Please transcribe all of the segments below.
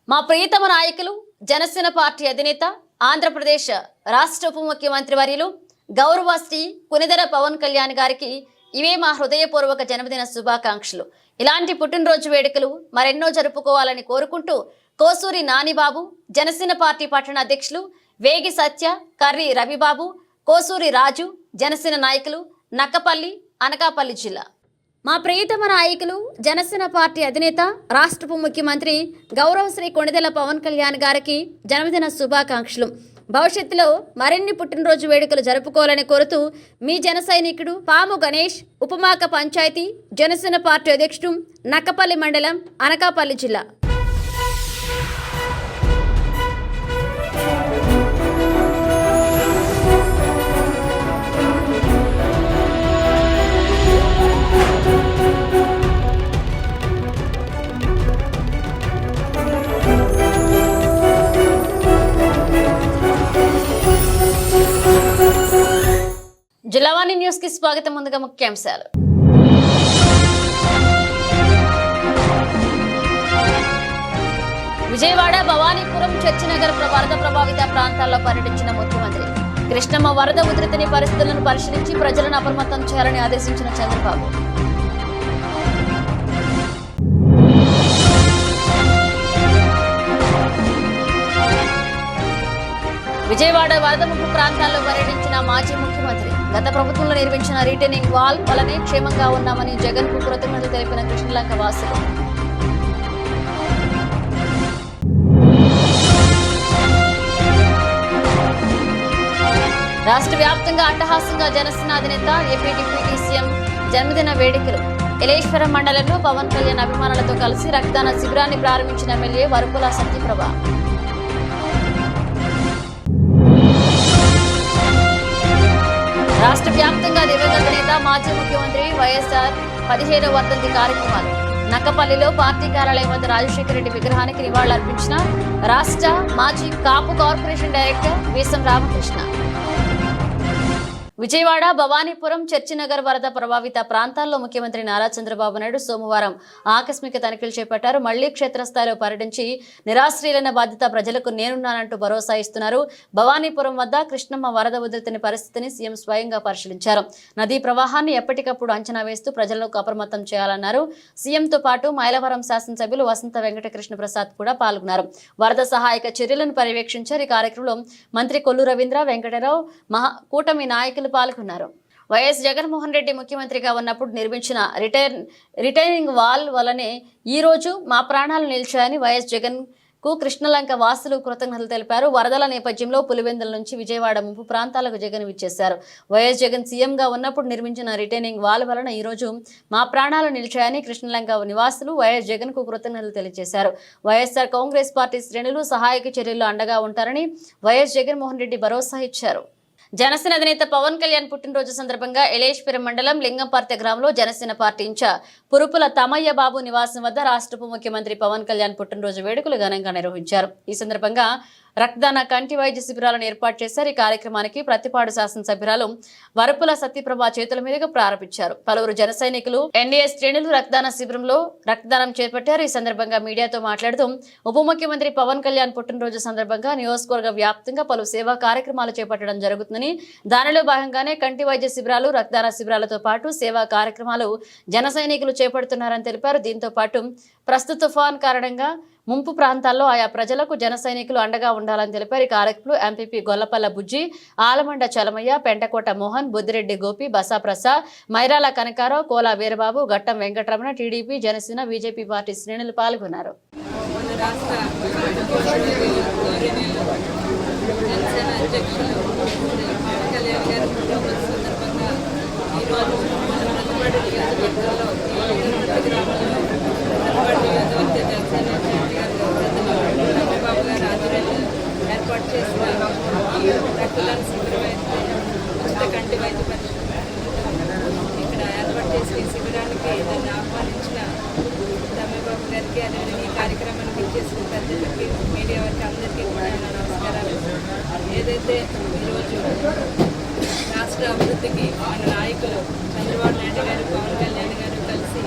మా ప్రియతమ నాయకులు జనసేన పార్టీ అధినేత ఆంధ్రప్రదేశ్ రాష్ట్ర ఉప ముఖ్యమంత్రి వర్యులు గౌరవశ్రీ కొనిదెల పవన్ కళ్యాణ్ గారికి ఇవే మా హృదయపూర్వక జన్మదిన శుభాకాంక్షలు. ఇలాంటి పుట్టినరోజు వేడుకలు మరెన్నో జరుపుకోవాలని కోరుకుంటూ కోసూరి నానిబాబు, జనసేన పార్టీ పట్టణ అధ్యక్షులు వేగి సత్య, కర్రి రవిబాబు, కోసూరి రాజు, జనసేన నాయకులు, నక్కపల్లి, అనకాపల్లి జిల్లా. మా ప్రియతమ నాయకులు జనసేన పార్టీ అధినేత రాష్ట్ర ఉప ముఖ్యమంత్రి గౌరవశ్రీ కొనిదెల పవన్ కళ్యాణ్ గారికి జన్మదిన శుభాకాంక్షలు. భవిష్యత్తులో మరిన్ని పుట్టినరోజు వేడుకలు జరుపుకోవాలని కోరుతూ మీ జన సైనికుడు పాము గణేష్, ఉపమాక పంచాయతీ, జనసేన పార్టీ అధ్యక్షుడు, నక్కపల్లి మండలం, అనకాపల్లి జిల్లా. జిల్లావాణి న్యూస్ కి స్వాగతం. ముందుగా ముఖ్యాంశాలు. విజయవాడ, భవానీపురం, చర్చినగర్ వరద ప్రభావిత ప్రాంతాల్లో పర్యటించిన ముఖ్యమంత్రి. కృష్ణమ్మ వరద ఉధృతిని పరిస్థితులను పరిశీలించి ప్రజలను అప్రమత్తం చేయాలని ఆదేశించిన చంద్రబాబు. విజయవాడ వరద ముప్పు ప్రాంతాల్లో పర్యటించిన మాజీ ముఖ్యమంత్రి. గత ప్రభుత్వంలో నిర్మించిన రిటైనింగ్ వాల్ వల్లనే క్షేమంగా ఉన్నామని జగన్ కు కృతజ్ఞతలు తెలిపిన కృష్ణలంక వాసులు. రాష్ట్ర వ్యాప్తంగా అట్టహాసంగా జనసేన అధినేత ఏపీ డిప్యూటీ సీఎం జన్మదిన వేడుకలు. ఎలేశ్వరం మండలంలో పవన్ కళ్యాణ్ అభిమానులతో కలిసి రక్తదాన శిబిరాన్ని ప్రారంభించిన ఎమ్మెల్యే వరపుల సత్యప్రభ. రాష్ట్ర వ్యాప్తంగా దివంగత నేత మాజీ ముఖ్యమంత్రి వైఎస్ఆర్ 15వ వర్ధంతి కార్యక్రమాలు. నక్కపల్లిలో పార్టీ కార్యాలయం వద్ద రాజశేఖర రెడ్డి విగ్రహానికి నివాళులర్పించిన రాష్ట్ర మాజీ కాపు కార్పొరేషన్ డైరెక్టర్ వీసం రామకృష్ణ. విజయవాడ, భవానీపురం, చర్చినగర్ వరద ప్రభావిత ప్రాంతాల్లో ముఖ్యమంత్రి నారా చంద్రబాబు నాయుడు సోమవారం ఆకస్మిక తనిఖీలు చేపట్టారు. మళ్లీ క్షేత్రస్థాయిలో పర్యటించి నిరాశ్రయులైన బాధ్యత ప్రజలకు నేనున్నానంటూ భరోసా ఇస్తున్నారు. భవానీపురం వద్ద కృష్ణమ్మ వరద ఉధృతిని పరిస్థితిని సీఎం స్వయంగా పరిశీలించారు. నదీ ప్రవాహాన్ని ఎప్పటికప్పుడు అంచనా వేస్తూ ప్రజలకు అప్రమత్తం చేయాలన్నారు. సీఎంతో పాటు మైలవరం శాసనసభ్యులు వసంత వెంకటకృష్ణ ప్రసాద్ కూడా పాల్గొన్నారు. వరద సహాయక చర్యలను పర్యవేక్షించారు. ఈ కార్యక్రమంలో మంత్రి కొల్లు రవీంద్ర, వెంకటరావు, కూటమి నాయకులు పాల్గొన్నారు. వైఎస్ జగన్మోహన్ రెడ్డి ముఖ్యమంత్రిగా ఉన్నప్పుడు నిర్మించిన రిటైనింగ్ వాల్ వల్లనే ఈ రోజు మా ప్రాణాలు నిలిచాయని వైఎస్ జగన్ కు కృష్ణలంక వాసులు కృతజ్ఞతలు తెలిపారు. వరదల నేపథ్యంలో పులివెందుల నుంచి విజయవాడ ముంపు ప్రాంతాలకు జగన్ విచ్చేశారు. వైఎస్ జగన్ సీఎంగా ఉన్నప్పుడు నిర్మించిన రిటైనింగ్ వాల్ వలన ఈ రోజు మా ప్రాణాలు నిలిచాయని కృష్ణలంక నివాసులు వైఎస్ జగన్ కు కృతజ్ఞతలు తెలియజేశారు. వైఎస్ఆర్ కాంగ్రెస్ పార్టీ శ్రేణులు సహాయక చర్యల్లో అండగా ఉంటారని వైఎస్ జగన్మోహన్ రెడ్డి భరోసా ఇచ్చారు. జనసేన అధినేత పవన్ కళ్యాణ్ పుట్టినరోజు సందర్భంగా ఎలేశ్వరం మండలం లింగంపర్తి గ్రామంలో జనసేన పార్టీ ఇన్ఛార్జ్ పురుపుల తమయ్య బాబు నివాసం వద్ద రాష్ట్ర ఉప ముఖ్యమంత్రి పవన్ కళ్యాణ్ పుట్టినరోజు వేడుకలు ఘనంగా నిర్వహించారు. ఈ సందర్భంగా రక్తదాన కంటి వైద్య శిబిరాలను ఏర్పాటు చేశారు. ఈ కార్యక్రమానికి ప్రతిపాడు శాసనసభ్యురాలు వరపుల సత్యప్రభ చేతుల మీదుగా ప్రారంభించారు. పలువురు జన సైనికులు, ఎన్డీఏ శ్రేణులు రక్తదాన శిబిరంలో రక్తదానం చేపట్టారు. ఈ సందర్భంగా మీడియాతో మాట్లాడుతూ ఉప ముఖ్యమంత్రి పవన్ కళ్యాణ్ పుట్టినరోజు సందర్భంగా నియోజకవర్గ వ్యాప్తంగా పలు సేవా కార్యక్రమాలు చేపట్టడం జరుగుతుందని, దానిలో భాగంగానే కంటి వైద్య శిబిరాలు, రక్తదాన శిబిరాలతో పాటు సేవా కార్యక్రమాలు జన సైనికులు చేపడుతున్నారని తెలిపారు. దీంతో పాటు ప్రస్తుత తుఫాన్ కారణంగా ముంపు ప్రాంతాల్లో ఆయా ప్రజలకు జన సైనికులు అండగా ఉండాలని తెలిపారు. ఈ కార్యక్రమంలో MPP Gollapalla Bujji, Alamanda Chalamayya, Pentakota Mohan, Buddireddy Gopi, Basa Prasad, Mairala Kanakarao, Kola Veerababu, Gattam Venkataramana, TDP, Janasena, BJP party శ్రేణులు పాల్గొన్నారు. ఏర్పాటు చేసిన రక్తదాన శిబిరం ఉచిత కంటి వైద్య పరిశోధన ఇక్కడ ఏర్పాటు చేసిన ఈ శిబిరానికి నన్ను ఆహ్వానించిన తమ్మిబాబు గారికి, అదేవిధంగా ఈ కార్యక్రమానికి ఇచ్చేసిన పెద్దలకి, మీడియా వారికి అందరికీ కూడా నా నమస్కారాలు. ఏదైతే ఈరోజు రాష్ట్ర అభివృద్ధికి మన నాయకులు చంద్రబాబు నాయుడు గారు, పవన్ కళ్యాణ్ గారు కలిసి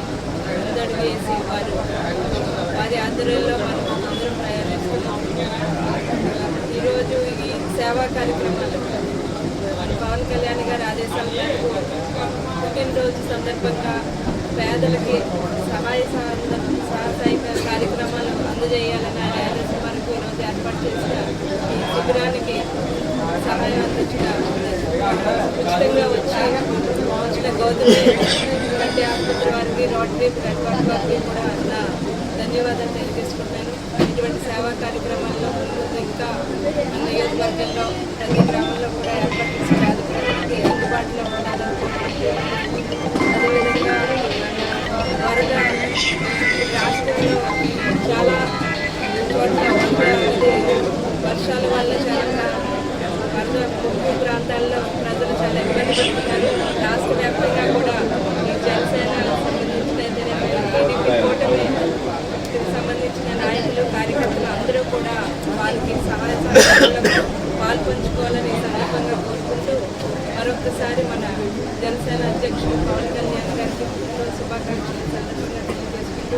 ముందడుగు వేసి వారి ఆధ్వర్యంలో మనం అందరం కార్యక్రమాలు మన పవన్ కళ్యాణ్ గారి ఆదేశాల మేరకు పుట్టినరోజు సందర్భంగా పేదలకి సహాయ సహాయక కార్యక్రమాలు అందజేయాలని ఆయన ఆదేశం వరకు ఈరోజు ఏర్పాటు చేసిన ఈ శిబిరానికి సహాయం అందించిన ఉచితంగా వచ్చిన గౌతమి కంటి ఆసుపత్రి వారికి రోటరీ బ్లడ్ బ్యాంక్ వారికి కూడా నా ధన్యవాదాలు తెలియజేసుకుంటాను. ఇటువంటి సేవా కార్యక్రమాల్లో ఇంకా మన నియోజకవర్గంలో ప్రతి గ్రామంలో కూడా ఏర్పాటు చేసి పేద ప్రజలకి అందుబాటులో ఉండాలనుకుంటున్నాను. అదేవిధంగా వరద రాష్ట్రంలో చాలా చోట్ల వర్షాల వల్ల చాలా వరద ముంపు ప్రాంతాల్లో ప్రజలు చాలా ఇబ్బంది పడుతున్నారు. రాష్ట్ర వ్యాప్తంగా కూడా ఈ జనసేన టీడీపీ కూటమికి సంబంధించిన నాయకులు కార్యకర్తలు అందరూ కూడా వారికి సహాయ సహకారాలకు పాల్పంచుకోవాలని సందర్భంగా కోరుకుంటూ మరొకసారి మన జనసేన అధ్యక్షుడు పవన్ కళ్యాణ్ గారికి పుట్టినరోజు శుభాకాంక్షలు సందర్భంగా తెలియజేసుకుంటూ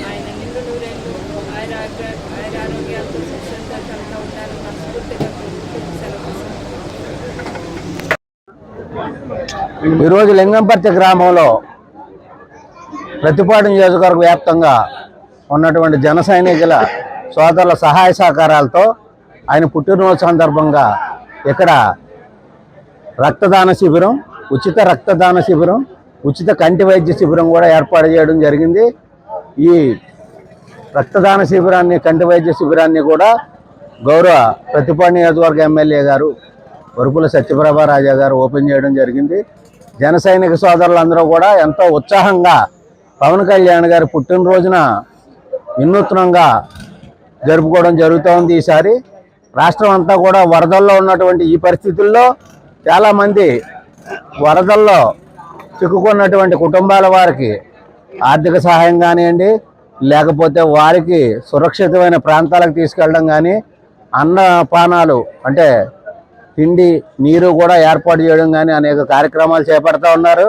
ఆయన నిండు నూరేళ్ళు ఆరోగ్యాలతో సుఖ సంతోషాలతో ఉండాలని మనస్ఫూర్తిగా కోరుకుంటూ సెలవు. ఈరోజు లింగంపర్తి గ్రామంలో ప్రతిపాడు నియోజకవర్గ వ్యాప్తంగా ఉన్నటువంటి జన సైనికుల సోదరుల సహాయ సహకారాలతో ఆయన పుట్టినరోజు సందర్భంగా ఇక్కడ రక్తదాన శిబిరం, ఉచిత రక్తదాన శిబిరం, ఉచిత కంటి వైద్య శిబిరం కూడా ఏర్పాటు చేయడం జరిగింది. ఈ రక్తదాన శిబిరాన్ని, కంటి వైద్య శిబిరాన్ని కూడా గౌరవ ప్రతిపాడు నియోజకవర్గ ఎమ్మెల్యే గారు వరుపుల సత్యప్రభారాజా గారు ఓపెన్ చేయడం జరిగింది. జన సైనిక సోదరులందరూ కూడా ఎంతో ఉత్సాహంగా పవన్ కళ్యాణ్ గారి పుట్టినరోజున వినూత్నంగా జరుపుకోవడం జరుగుతోంది. ఈసారి రాష్ట్రం అంతా కూడా వరదల్లో ఉన్నటువంటి ఈ పరిస్థితుల్లో చాలామంది వరదల్లో చిక్కుకున్నటువంటి కుటుంబాల వారికి ఆర్థిక సహాయం కానివ్వండి, లేకపోతే వారికి సురక్షితమైన ప్రాంతాలకు తీసుకెళ్ళడం కానీ, అన్నపానాలు అంటే తిండి నీరు కూడా ఏర్పాటు చేయడం కానీ అనేక కార్యక్రమాలు చేపడుతూ ఉన్నారు.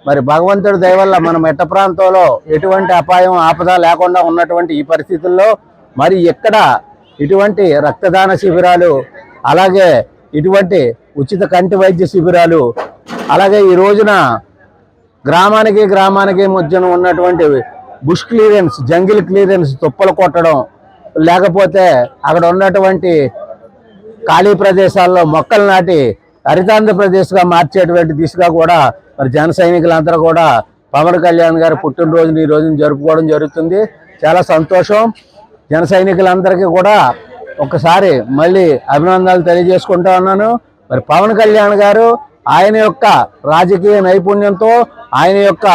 మరి భగవంతుడి దయ వల్ల మన మెట్ట ప్రాంతంలో ఎటువంటి అపాయం ఆపద లేకుండా ఉన్నటువంటి ఈ పరిస్థితుల్లో మరి ఎక్కడ ఇటువంటి రక్తదాన శిబిరాలు, అలాగే ఇటువంటి ఉచిత కంటి వైద్య శిబిరాలు, అలాగే ఈ రోజున గ్రామానికి మధ్యన ఉన్నటువంటి బుష్ క్లియరెన్స్, జంగిల్ క్లియరెన్స్, తుప్పలు కొట్టడం, లేకపోతే అక్కడ ఉన్నటువంటి ఖాళీ ప్రదేశాల్లో మొక్కలు నాటి హరితాంధ్ర ప్రదేశ్గా మార్చేటువంటి దిశగా కూడా మరి జన సైనికులందరూ కూడా పవన్ కళ్యాణ్ గారి పుట్టినరోజుని ఈ రోజున జరుపుకోవడం జరుగుతుంది. చాలా సంతోషం. జన సైనికులందరికీ కూడా ఒకసారి మళ్ళీ అభినందనలు తెలియజేసుకుంటా ఉన్నాను. మరి పవన్ కళ్యాణ్ గారు ఆయన యొక్క రాజకీయ నైపుణ్యంతో, ఆయన యొక్క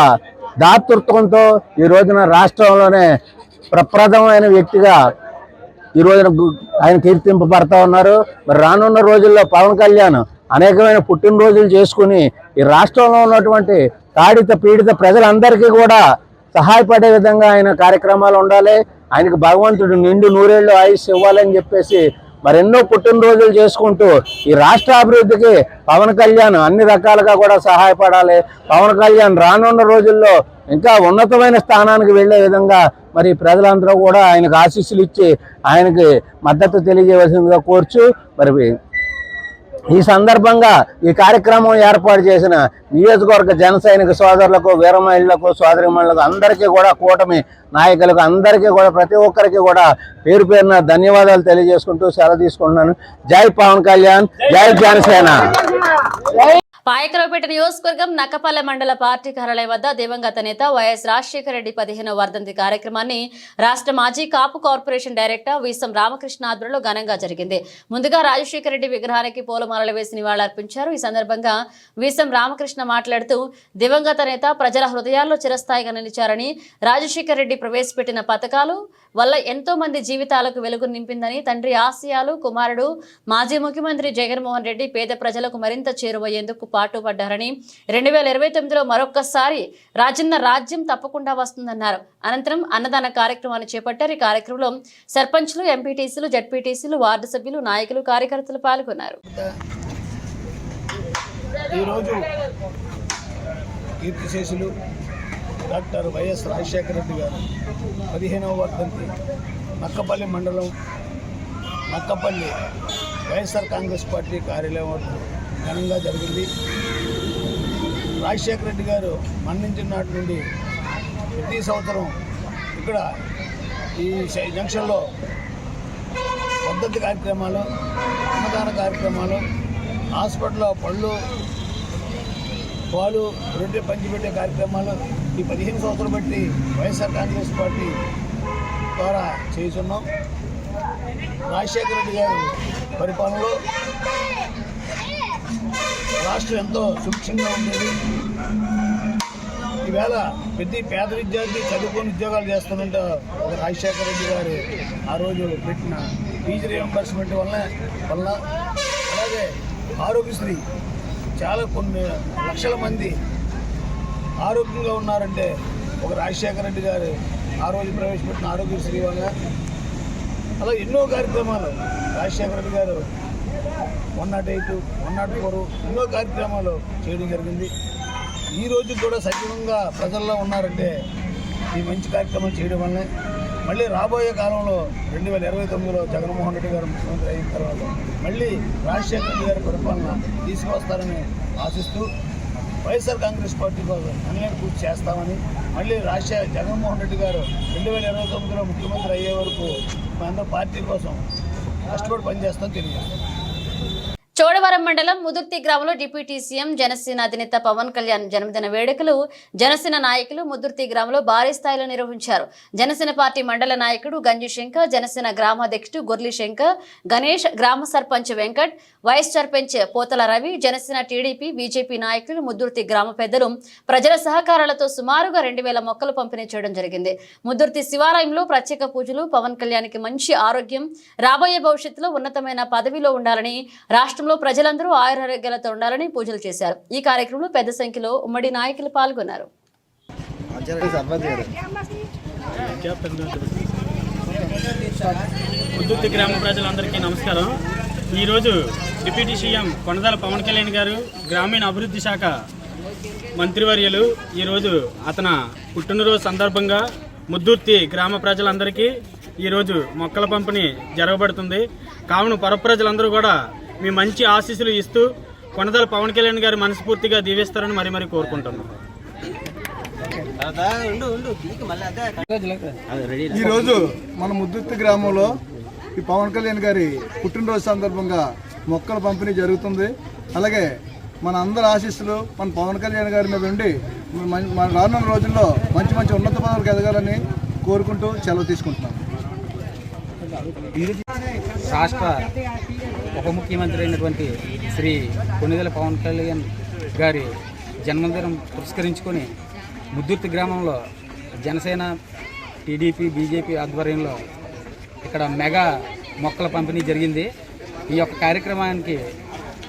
దాతృత్వంతో ఈ రోజున రాష్ట్రంలోనే ప్రప్రథమైన వ్యక్తిగా ఈ రోజున ఆయన కీర్తింపబడతా ఉన్నారు. మరి రానున్న రోజుల్లో పవన్ కళ్యాణ్ అనేకమైన పుట్టినరోజులు చేసుకుని ఈ రాష్ట్రంలో ఉన్నటువంటి తాడిత పీడిత ప్రజలందరికీ కూడా సహాయపడే విధంగా ఆయన కార్యక్రమాలు ఉండాలి. ఆయనకు భగవంతుడు నిండు నూరేళ్లు ఆయుష్ ఇవ్వాలని చెప్పేసి మరెన్నో పుట్టినరోజులు చేసుకుంటూ ఈ రాష్ట్ర అభివృద్ధికి పవన్ కళ్యాణ్ అన్ని రకాలుగా కూడా సహాయపడాలి. పవన్ కళ్యాణ్ రానున్న రోజుల్లో ఇంకా ఉన్నతమైన స్థానానికి వెళ్ళే విధంగా మరి ప్రజలందరూ కూడా ఆయనకు ఆశీస్సులు ఇచ్చి ఆయనకి మద్దతు తెలియజేయవలసిందిగా కోరుచు, మరి ఈ సందర్భంగా ఈ కార్యక్రమం ఏర్పాటు చేసిన నియోజకవర్గ జన సైనిక సోదరులకు, వీర మహిళలకు, సోదరిమణులకు అందరికీ కూడా, కూటమి నాయకులకు అందరికీ కూడా, ప్రతి ఒక్కరికి కూడా పేరు పేరున ధన్యవాదాలు తెలియజేసుకుంటూ సెలవు తీసుకుంటున్నాను. జై పవన్ కళ్యాణ్, జై జనసేన. పాయకరావుపేట నియోజకవర్గం నక్కపల్లె మండల పార్టీ కార్యాలయం వద్ద దివంగత నేత వైఎస్ రాజశేఖర రెడ్డి 15వ వర్ధంతి కార్యక్రమాన్ని రాష్ట్ర మాజీ కాపు కార్పొరేషన్ డైరెక్టర్ వీసం రామకృష్ణ ఆధ్వర్యంలో ఘనంగా జరిగింది. ముందుగా రాజశేఖర రెడ్డి విగ్రహానికి పూలమాలలు వేసి నివాళులర్పించారు. ఈ సందర్భంగా వీసం రామకృష్ణ మాట్లాడుతూ దివంగత నేత ప్రజల హృదయాల్లో చిరస్థాయిగా నిలిచారని, రాజశేఖర రెడ్డి ప్రవేశపెట్టిన పథకాలు వల్ల ఎంతో మంది జీవితాలకు వెలుగు నింపిందని, తండ్రి ఆశయాలు కుమారుడు మాజీ ముఖ్యమంత్రి జగన్మోహన్ రెడ్డి పేద ప్రజలకు మరింత చేరువయ్యేందుకు పాటుపడ్డారని, 2029లో మరొక్కసారి రాజన్న రాజ్యం తప్పకుండా వస్తుందన్నారు. అనంతరం అన్నదాన కార్యక్రమాన్ని చేపట్టారు. ఈ కార్యక్రమంలో సర్పంచ్లు, ఎంపీటీసీలు, జడ్పీటీసీలు, వార్డు సభ్యులు, నాయకులు, కార్యకర్తలు పాల్గొన్నారు. ఈరోజు కీర్తిశేషులు డాక్టర్ వైఎస్ రాజశేఖర రెడ్డి గారు 15వ వర్ధంతి నక్కపల్లి మండలం నక్కపల్లి వైఎస్ఆర్ కాంగ్రెస్ పార్టీ కార్యాలయం వద్ద ఘనంగా జరిగింది. రాజశేఖర రెడ్డి గారు మరణించిన నాటి నుండి ప్రతి సంవత్సరం ఇక్కడ ఈ జంక్షన్లో పద్ధతి కార్యక్రమాలు, అన్నదాన కార్యక్రమాలు, హాస్పిటల్లో పళ్ళు పాలు రొట్టె పంచిపెట్టే కార్యక్రమాలు ఈ 15 సంవత్సరాలు బట్టి వైఎస్ఆర్ కాంగ్రెస్ పార్టీ ద్వారా చేస్తున్నాం. రాజశేఖర రెడ్డి గారి పరిపాలనలో రాష్ట్రం ఎంతో సుభిక్షంగా ఉండేది. ఈవేళ ప్రతి పేద విద్యార్థి చదువుకొని ఉద్యోగాలు చేస్తానంటే ఒక రాజశేఖర రెడ్డి గారు ఆ రోజు పెట్టిన ఫీజు రియంబర్స్మెంట్ వల్ల అలాగే ఆరోగ్యశ్రీ చాలా కొన్ని లక్షల మంది ఆరోగ్యంగా ఉన్నారంటే ఒక రాజశేఖర రెడ్డి గారు ఆ రోజు ప్రవేశపెట్టిన ఆరోగ్యశ్రీ వల్ల. అలా ఎన్నో కార్యక్రమాలు రాజశేఖర రెడ్డి గారు 108, 104 ఎన్నో కార్యక్రమాలు చేయడం జరిగింది. ఈ రోజు కూడా సజీవంగా ప్రజల్లో ఉన్నారంటే ఈ మంచి కార్యక్రమాలు చేయడం వల్లే. మళ్ళీ రాబోయే కాలంలో 2029లో జగన్మోహన్ రెడ్డి గారు ముఖ్యమంత్రి అయిన తర్వాత మళ్ళీ రాజశేఖర రెడ్డి గారి పరిపాలన తీసుకువస్తారని ఆశిస్తూ వైఎస్ఆర్ కాంగ్రెస్ పార్టీ కోసం అన్నీ పూర్తి చేస్తామని, మళ్ళీ జగన్మోహన్ రెడ్డి గారు 2029లో ముఖ్యమంత్రి అయ్యే వరకు మనందరూ పార్టీ కోసం కష్టపడి పనిచేస్తామని తెలియజేస్తాం. చోడవరం మండలం ముదుర్తి గ్రామంలో డిప్యూటీ సీఎం జనసేన అధినేత పవన్ కళ్యాణ్ జన్మదిన వేడుకలు జనసేన నాయకులు ముదుర్తి గ్రామంలో భారీ స్థాయిలో నిర్వహించారు. జనసేన పార్టీ మండల నాయకుడు గంజి శంకర్, జనసేన గ్రామాధ్యక్షుడు గొర్లి శంకర్, గణేష్, గ్రామ సర్పంచ్ వెంకట్, వైస్ సర్పంచ్ పోతల రవి, జనసేన టీడీపీ బీజేపీ నాయకులు, ముదుర్తి గ్రామ పెద్దలు ప్రజల సహకారాలతో సుమారుగా 2000 మొక్కలు పంపిణీ చేయడం జరిగింది. ముదుర్తి శివాలయంలో ప్రత్యేక పూజలు. పవన్ కళ్యాణ్కి మంచి ఆరోగ్యం, రాబోయే భవిష్యత్తులో ఉన్నతమైన పదవిలో ఉండాలని, రాష్ట్రంలో ప్రజలందరూ ఆయురారోగ్యాలతో ఉండాలని పూజలు చేశారు. ఈ కార్యక్రమంలో పెద్ద సంఖ్యలో ఉమ్మడి నాయకులు పాల్గొన్నారు. ముద్దుర్తి గ్రామ ప్రజలందరికీ నమస్కారం. ఈరోజు డిప్యూటీ సీఎం కొనదాల పవన్ కళ్యాణ్ గారు గ్రామీణ అభివృద్ధి శాఖ మంత్రివర్యులు ఈరోజు అతని పుట్టినరోజు సందర్భంగా ముద్దుర్తి గ్రామ ప్రజలందరికీ ఈరోజు మొక్కల పంపిణీ జరగబడుతుంది. కావున పర ప్రజలందరూ కూడా మీ మంచి ఆశీస్సులు ఇస్తూ కొనదాల పవన్ కళ్యాణ్ గారు మనస్ఫూర్తిగా దీవిస్తారని మరీ కోరుకుంటున్నాం. ఈరోజు మన ముద్దుర్తి గ్రామంలో ఈ పవన్ కళ్యాణ్ గారి పుట్టినరోజు సందర్భంగా మొక్కల పంపిణీ జరుగుతుంది. అలాగే మన అందరి ఆశీస్సులు మన పవన్ కళ్యాణ్ గారి మీద ఉండి మన రానున్న రోజుల్లో మంచి ఉన్నత పదవులకు ఎదగాలని కోరుకుంటూ సెలవు తీసుకుంటున్నాం. రాష్ట్ర ఉప ముఖ్యమంత్రి అయినటువంటి శ్రీ కొనిదెల పవన్ కళ్యాణ్ గారి జన్మదినం పురస్కరించుకొని ముద్దుర్తి గ్రామంలో జనసేన టీడీపీ బీజేపీ ఆధ్వర్యంలో ఇక్కడ మెగా మొక్కల పంపిణీ జరిగింది. ఈ యొక్క కార్యక్రమానికి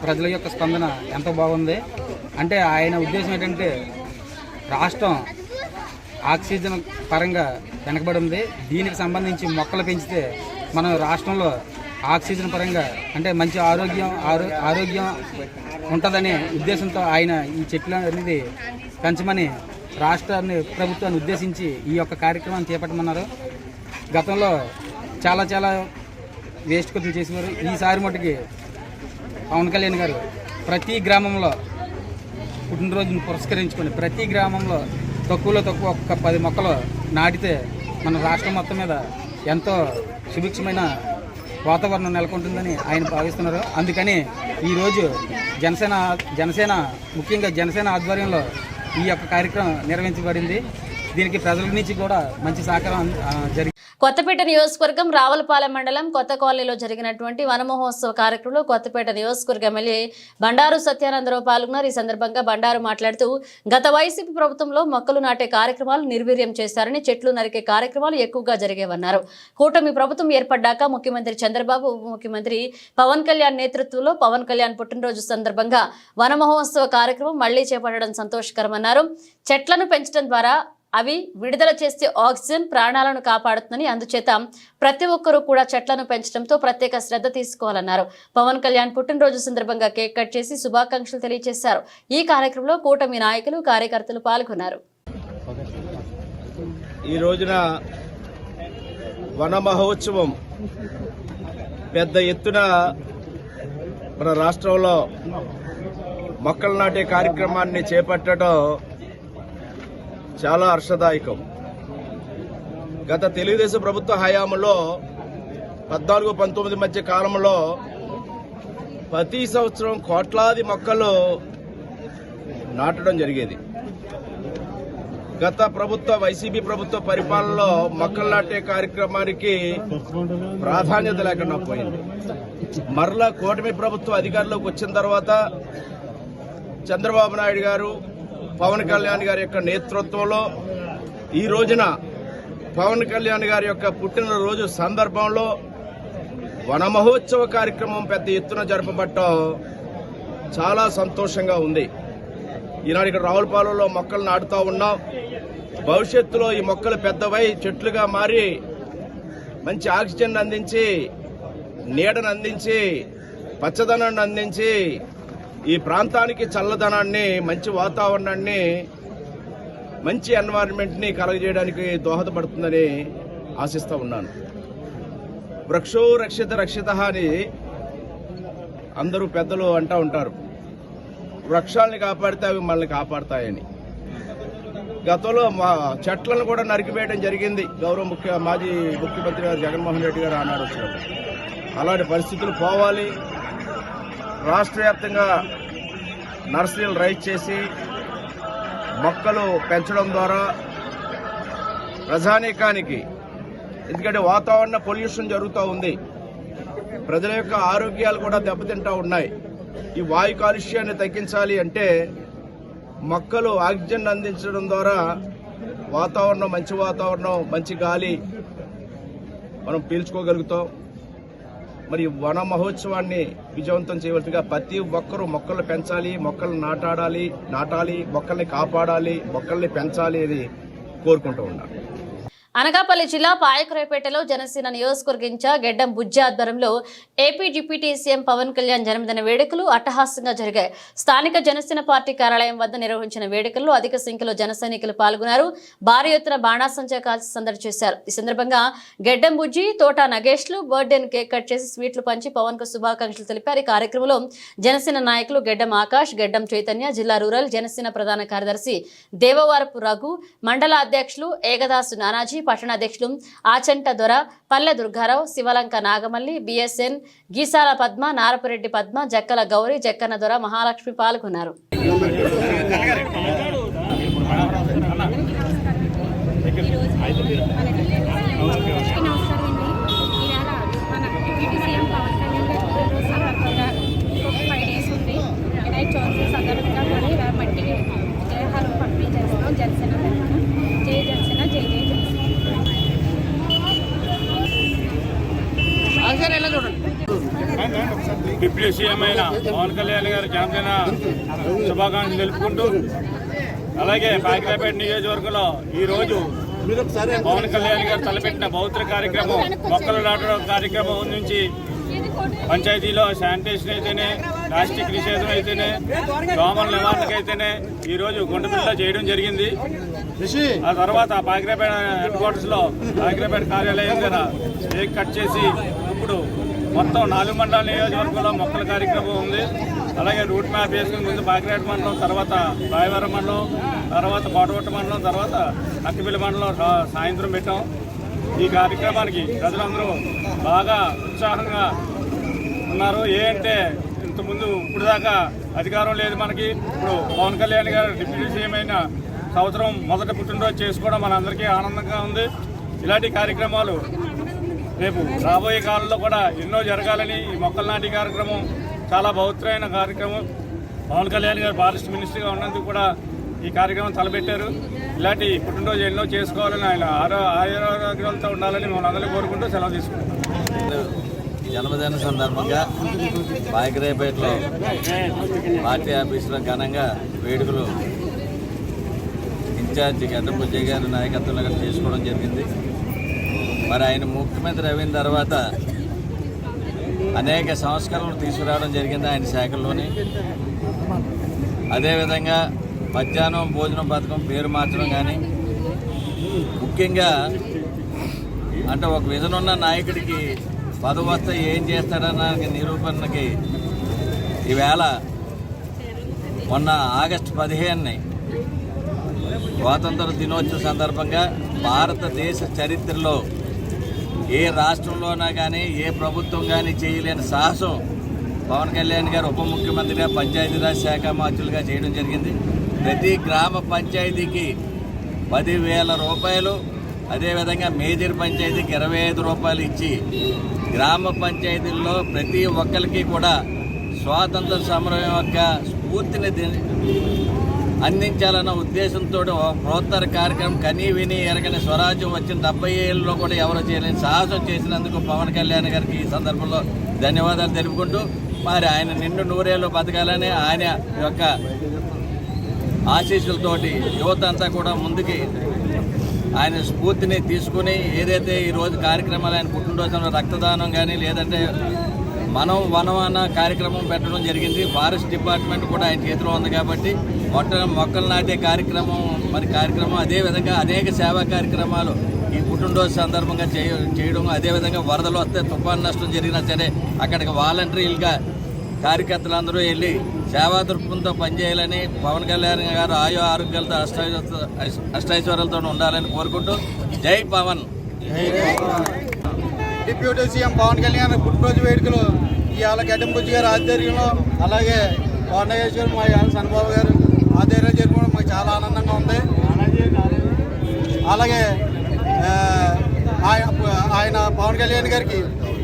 ప్రజల యొక్క స్పందన ఎంతో బాగుంది. అంటే ఆయన ఉద్దేశం ఏంటంటే రాష్ట్రం ఆక్సిజన్ పరంగా వెనకబడి ఉంది. దీనికి సంబంధించి మొక్కలు పెంచితే మన రాష్ట్రంలో ఆక్సిజన్ పరంగా అంటే మంచి ఆరోగ్యం ఉంటుందనే ఉద్దేశంతో ఆయన ఈ చెట్లు అనేది పెంచమని రాష్ట్రాన్ని ప్రభుత్వాన్ని ఉద్దేశించి ఈ యొక్క కార్యక్రమాన్ని చేపట్టమన్నారు. గతంలో చాలా వేస్ట్ కొద్దిగా చేసేవారు. ఈసారి మటుకి పవన్ కళ్యాణ్ గారు ప్రతి గ్రామంలో పుట్టినరోజును పురస్కరించుకొని ప్రతి గ్రామంలో తక్కువలో తక్కువ ఒక్క 10 మొక్కలు నాటితే మన రాష్ట్రం మొత్తం మీద ఎంతో సుభిక్షమైన వాతావరణం నెలకొంటుందని ఆయన భావిస్తున్నారు. అందుకని ఈరోజు జనసేన ముఖ్యంగా జనసేన ఆధ్వర్యంలో ఈ యొక్క కార్యక్రమం నిర్వహించబడింది. దీనికి ప్రజల నుంచి కూడా మంచి సహకారం జరిగింది. కొత్తపేట నియోజకవర్గం రావులపాలెం మండలం కొత్త కాలనీలో జరిగినటువంటి వన మహోత్సవ కార్యక్రమంలో కొత్తపేట నియోజకవర్గ ఎమ్మెల్యే బండారు సత్యానందరావు పాల్గొన్నారు. ఈ సందర్భంగా బండారు మాట్లాడుతూ గత వైసీపీ ప్రభుత్వంలో మొక్కలు నాటే కార్యక్రమాలు నిర్వీర్యం చేశారని, చెట్లు నరికే కార్యక్రమాలు ఎక్కువగా జరిగేవన్నారు. కూటమి ప్రభుత్వం ఏర్పడ్డాక ముఖ్యమంత్రి చంద్రబాబు, ఉప ముఖ్యమంత్రి పవన్ కళ్యాణ్ నేతృత్వంలో పవన్ కళ్యాణ్ పుట్టినరోజు సందర్భంగా వన మహోత్సవ కార్యక్రమం మళ్లీ చేపట్టడం సంతోషకరమన్నారు. చెట్లను పెంచడం ద్వారా అవి విడుదల చేసే ఆక్సిజన్ ప్రాణాలను కాపాడుతుందని, అందుచేత ప్రతి ఒక్కరూ కూడా చెట్లను పెంచడంతో ప్రత్యేక శ్రద్ధ తీసుకోవాలన్నారు. పవన్ కళ్యాణ్ పుట్టినరోజు సందర్భంగా కేక్ కట్ చేసి శుభాకాంక్షలు తెలియజేశారు. ఈ కార్యక్రమంలో కూటమి నాయకులు, కార్యకర్తలు పాల్గొన్నారు. ఈ రోజున వన మహోత్సవం పెద్ద ఎత్తున మన రాష్ట్రంలో మొక్కలు నాటే కార్యక్రమాన్ని చేపట్టడం చాలా హర్షదాయకం. గత తెలుగుదేశం ప్రభుత్వ హయాంలో 14-19 మధ్య కాలంలో ప్రతి సంవత్సరం కోట్లాది మొక్కలు నాటడం జరిగేది. గత ప్రభుత్వ వైసీపీ ప్రభుత్వ పరిపాలనలో మొక్కలు నాటే కార్యక్రమానికి ప్రాధాన్యత లేకుండా పోయింది. మరలా కూటమి ప్రభుత్వం అధికారంలోకి వచ్చిన తర్వాత చంద్రబాబు నాయుడు గారు, పవన్ కళ్యాణ్ గారి యొక్క నేతృత్వంలో ఈ రోజున పవన్ కళ్యాణ్ గారి యొక్క పుట్టినరోజు సందర్భంలో వన మహోత్సవ కార్యక్రమం పెద్ద ఎత్తున జరపబడటం చాలా సంతోషంగా ఉంది. ఈనాడు ఇక్కడ రావులపాలెంలో మొక్కలు నాటుతూ ఉన్నాం. భవిష్యత్తులో ఈ మొక్కలు పెద్దవై చెట్లుగా మారి మంచి ఆక్సిజన్ అందించి, నీడను అందించి, పచ్చదనాన్ని అందించి, ఈ ప్రాంతానికి చల్లదనాన్ని, మంచి వాతావరణాన్ని, మంచి ఎన్వైరన్మెంట్ని కలగజేయడానికి దోహదపడుతుందని ఆశిస్తూ ఉన్నాను. వృక్షో రక్షిత రక్షిత అని అందరూ పెద్దలు అంటూ ఉంటారు. వృక్షాలని కాపాడితే అవి మనల్ని కాపాడతాయని. గతంలో మా చెట్లను కూడా నరికివేయడం జరిగింది గౌరవ మాజీ ముఖ్యమంత్రి గారు జగన్మోహన్ రెడ్డి గారు ఆనాడు వచ్చినప్పుడు. అలాంటి పరిస్థితులు పోవాలి. రాష్ట్ర వ్యాప్తంగా నర్సరీలు రైజ్ చేసి మొక్కలు పెంచడం ద్వారా ప్రజానీకానికి, ఎందుకంటే వాతావరణ పొల్యూషన్ జరుగుతూ ఉంది, ప్రజల యొక్క ఆరోగ్యాలు కూడా దెబ్బతింటూ ఉన్నాయి. ఈ వాయు కాలుష్యాన్ని తగ్గించాలి అంటే మొక్కలు ఆక్సిజన్ అందించడం ద్వారా వాతావరణం, మంచి వాతావరణం, మంచి గాలి మనం పీల్చుకోగలుగుతాం. మరి వన మహోత్సవాన్ని విజయవంతం చేయవలసిగా ప్రతి ఒక్కరూ మొక్కలు పెంచాలి, మొక్కలు నాటాలి, మొక్కల్ని కాపాడాలి, మొక్కల్ని పెంచాలి అని కోరుకుంటూ ఉన్నాను. అనకాపల్లి జిల్లా పాయకరావుపేటలో జనసేన నియోజకవర్గ ఇన్ఛార్జ్ గెడ్డం బుజ్జి ఆధ్వర్యంలో AP deputy CM Pawan Kalyan జన్మదిన వేడుకలు అట్టహాసంగా జరిగాయి. స్థానిక జనసేన పార్టీ కార్యాలయం వద్ద నిర్వహించిన వేడుకల్లో అధిక సంఖ్యలో జన సైనికులు పాల్గొన్నారు. భారీ ఎత్తున బాణాసంచా కాల్చి సందడి చేశారు. ఈ సందర్భంగా గెడ్డం బుజ్జి, తోట నగేష్లు బర్త్డేను కేక్ కట్ చేసి స్వీట్లు పంచి పవన్ కు శుభాకాంక్షలు తెలిపారు. ఈ కార్యక్రమంలో జనసేన నాయకులు గెడ్డం ఆకాష్, గెడ్డం చైతన్య, జిల్లా రూరల్ జనసేన ప్రధాన కార్యదర్శి దేవవారపు రఘు, మండల అధ్యక్షులు ఏగదాసు నానాజీ, పట్టణాధ్యక్షులు ఆచంట దొర, పల్లె దుర్గారావు, శివలంక నాగమల్లి, బిఎస్ఎన్, గీసాల పద్మ, నారపురెడ్డి పద్మ, జక్కల గౌరి, జక్కన్న దొర, మహాలక్ష్మి పాల్గొన్నారు. డిప్యూటీ సీఎం అయిన పవన్ కళ్యాణ్ గారి జన్మదిన శుభాకాంక్షలు తెలుపుకుంటూ, అలాగే పాయకరావుపేట నియోజకవర్గంలో ఈ రోజు పవన్ కళ్యాణ్ గారు తలపెట్టిన బౌద్ధ కార్యక్రమం, మొక్కలు నాటడం కార్యక్రమం నుంచి పంచాయతీలో శానిటేషన్ అయితేనే, ప్లాస్టిక్ నిషేధం అయితేనే, దోమల నివారణకు అయితేనే ఈరోజు గుండెపిల్ల చేయడం జరిగింది. ఆ తర్వాత పాయకరావుపేట హెడ్ క్వార్టర్స్ లో పాయకరావుపేట కార్యాలయం దగ్గర కేక్ కట్ చేసి ఇప్పుడు మొత్తం 4 మండల నియోజకవర్గంలో మొక్కల కార్యక్రమం ఉంది. అలాగే రూట్ మ్యాప్ వేసుకుని ముందు పాకిరేట్ మండలం, తర్వాత రాయవరం మండలం, తర్వాత కోటగొట్ట మండలం, తర్వాత అక్కిపిల్లి మండలం సాయంత్రం పెట్టాం. ఈ కార్యక్రమానికి ప్రజలందరూ బాగా ఉత్సాహంగా ఉన్నారు. ఏంటంటే ఇంతకుముందు ఇప్పుడు దాకా అధికారం లేదు మనకి. ఇప్పుడు పవన్ కళ్యాణ్ గారు డిప్యూటీ సీఎం అయిన సంవత్సరం మొదటి పుట్టినరోజు చేసుకోవడం మనందరికీ ఆనందంగా ఉంది. ఇలాంటి కార్యక్రమాలు రేపు రాబోయే కాలంలో కూడా ఎన్నో జరగాలని ఈ మొక్కల నాటి కార్యక్రమం చాలా బౌద్ధమైన కార్యక్రమం. పవన్ కళ్యాణ్ గారు ఫారెస్ట్ మినిస్టర్గా ఉన్నందుకు కూడా ఈ కార్యక్రమం తలపెట్టారు. ఇలాంటి పుట్టినరోజు ఎన్నో చేసుకోవాలని, ఆయన ఆరోగ్యాలతో ఉండాలని మనం అందరూ కోరుకుంటూ సెలవు తీసుకుంటాం. జన్మదిన సందర్భంగా పాయకరావుపేటలో పార్టీ ఆఫీసులో ఘనంగా వేడుకలు ఇన్ఛార్జ్ గెడ్డం బుజ్జి గారి నాయకత్వంలో చేసుకోవడం జరిగింది. మరి ఆయన ముఖ్యమంత్రి అయిన తర్వాత అనేక సంస్కరణలు తీసుకురావడం జరిగింది ఆయన శాఖల్లోని. అదేవిధంగా మధ్యాహ్నం భోజనం పథకం పేరు మార్చడం కానీ, ముఖ్యంగా అంటే ఒక విజన్ ఉన్న నాయకుడికి పదవి వస్తే ఏం చేస్తాడన్న నిరూపణకి ఈవేళ మొన్న ఆగస్టు 15ని స్వాతంత్ర దినోత్సవ సందర్భంగా భారతదేశ చరిత్రలో ఏ రాష్ట్రంలోనా కానీ ఏ ప్రభుత్వం కానీ చేయలేని సాహసం పవన్ కళ్యాణ్ గారు ఉప ముఖ్యమంత్రిగా పంచాయతీరాజ్ శాఖ మంత్రులుగా చేయడం జరిగింది. ప్రతి గ్రామ పంచాయతీకి 10,000 రూపాయలు, అదేవిధంగా మేజర్ పంచాయతీకి 25 రూపాయలు ఇచ్చి గ్రామ పంచాయతీల్లో ప్రతి ఒక్కరికి కూడా స్వాతంత్ర సమరం యొక్క స్ఫూర్తిని అందించాలన్న ఉద్దేశంతో ప్రోత్తర కార్యక్రమం కనీ విని ఎరగని స్వరాజ్యం వచ్చిన 70 ఏళ్ళలో కూడా ఎవరు చేయలేని సాహసం చేసినందుకు పవన్ కళ్యాణ్ గారికి ఈ సందర్భంలో ధన్యవాదాలు తెలుపుకుంటూ మరి ఆయన నిండు నూరేళ్ళు బతకాలని ఆయన యొక్క ఆశీస్సులతోటి యువత అంతా కూడా ముందుకి ఆయన స్ఫూర్తిని తీసుకుని ఏదైతే ఈరోజు కార్యక్రమాలు ఆయన పుట్టినరోజున రక్తదానం కానీ లేదంటే మనం వనం అన్న కార్యక్రమం పెట్టడం జరిగింది. ఫారెస్ట్ డిపార్ట్మెంట్ కూడా ఆయన చేతిలో ఉంది కాబట్టి మొక్కలు నాటే కార్యక్రమం అదేవిధంగా అనేక సేవా కార్యక్రమాలు ఈ పుట్టినరోజు సందర్భంగా చేయడం, అదేవిధంగా వరదలు వస్తే తుఫాను నష్టం జరిగినా సరే అక్కడికి వాలంటీర్లుగా కార్యకర్తలందరూ వెళ్ళి సేవా దృక్పథంతో పనిచేయాలని పవన్ కళ్యాణ్ గారు ఆయు ఆరోగ్యాలతో అష్టైశ్వర్యాలతో ఉండాలని కోరుకుంటూ జై పవన్. డిప్యూటీ సీఎం పవన్ కళ్యాణ్ పుట్టినరోజు వేడుకలు ఇవాళ గడ్డం బుజ్జి గారి ఆధ్వర్యంలో, అలాగే కోటేశ్వరం మా సన్నబాబు గారు ఆధ్వర్యంలో జరుపుకోవడం మాకు చాలా ఆనందంగా ఉంది. అలాగే ఆయన పవన్ కళ్యాణ్ గారికి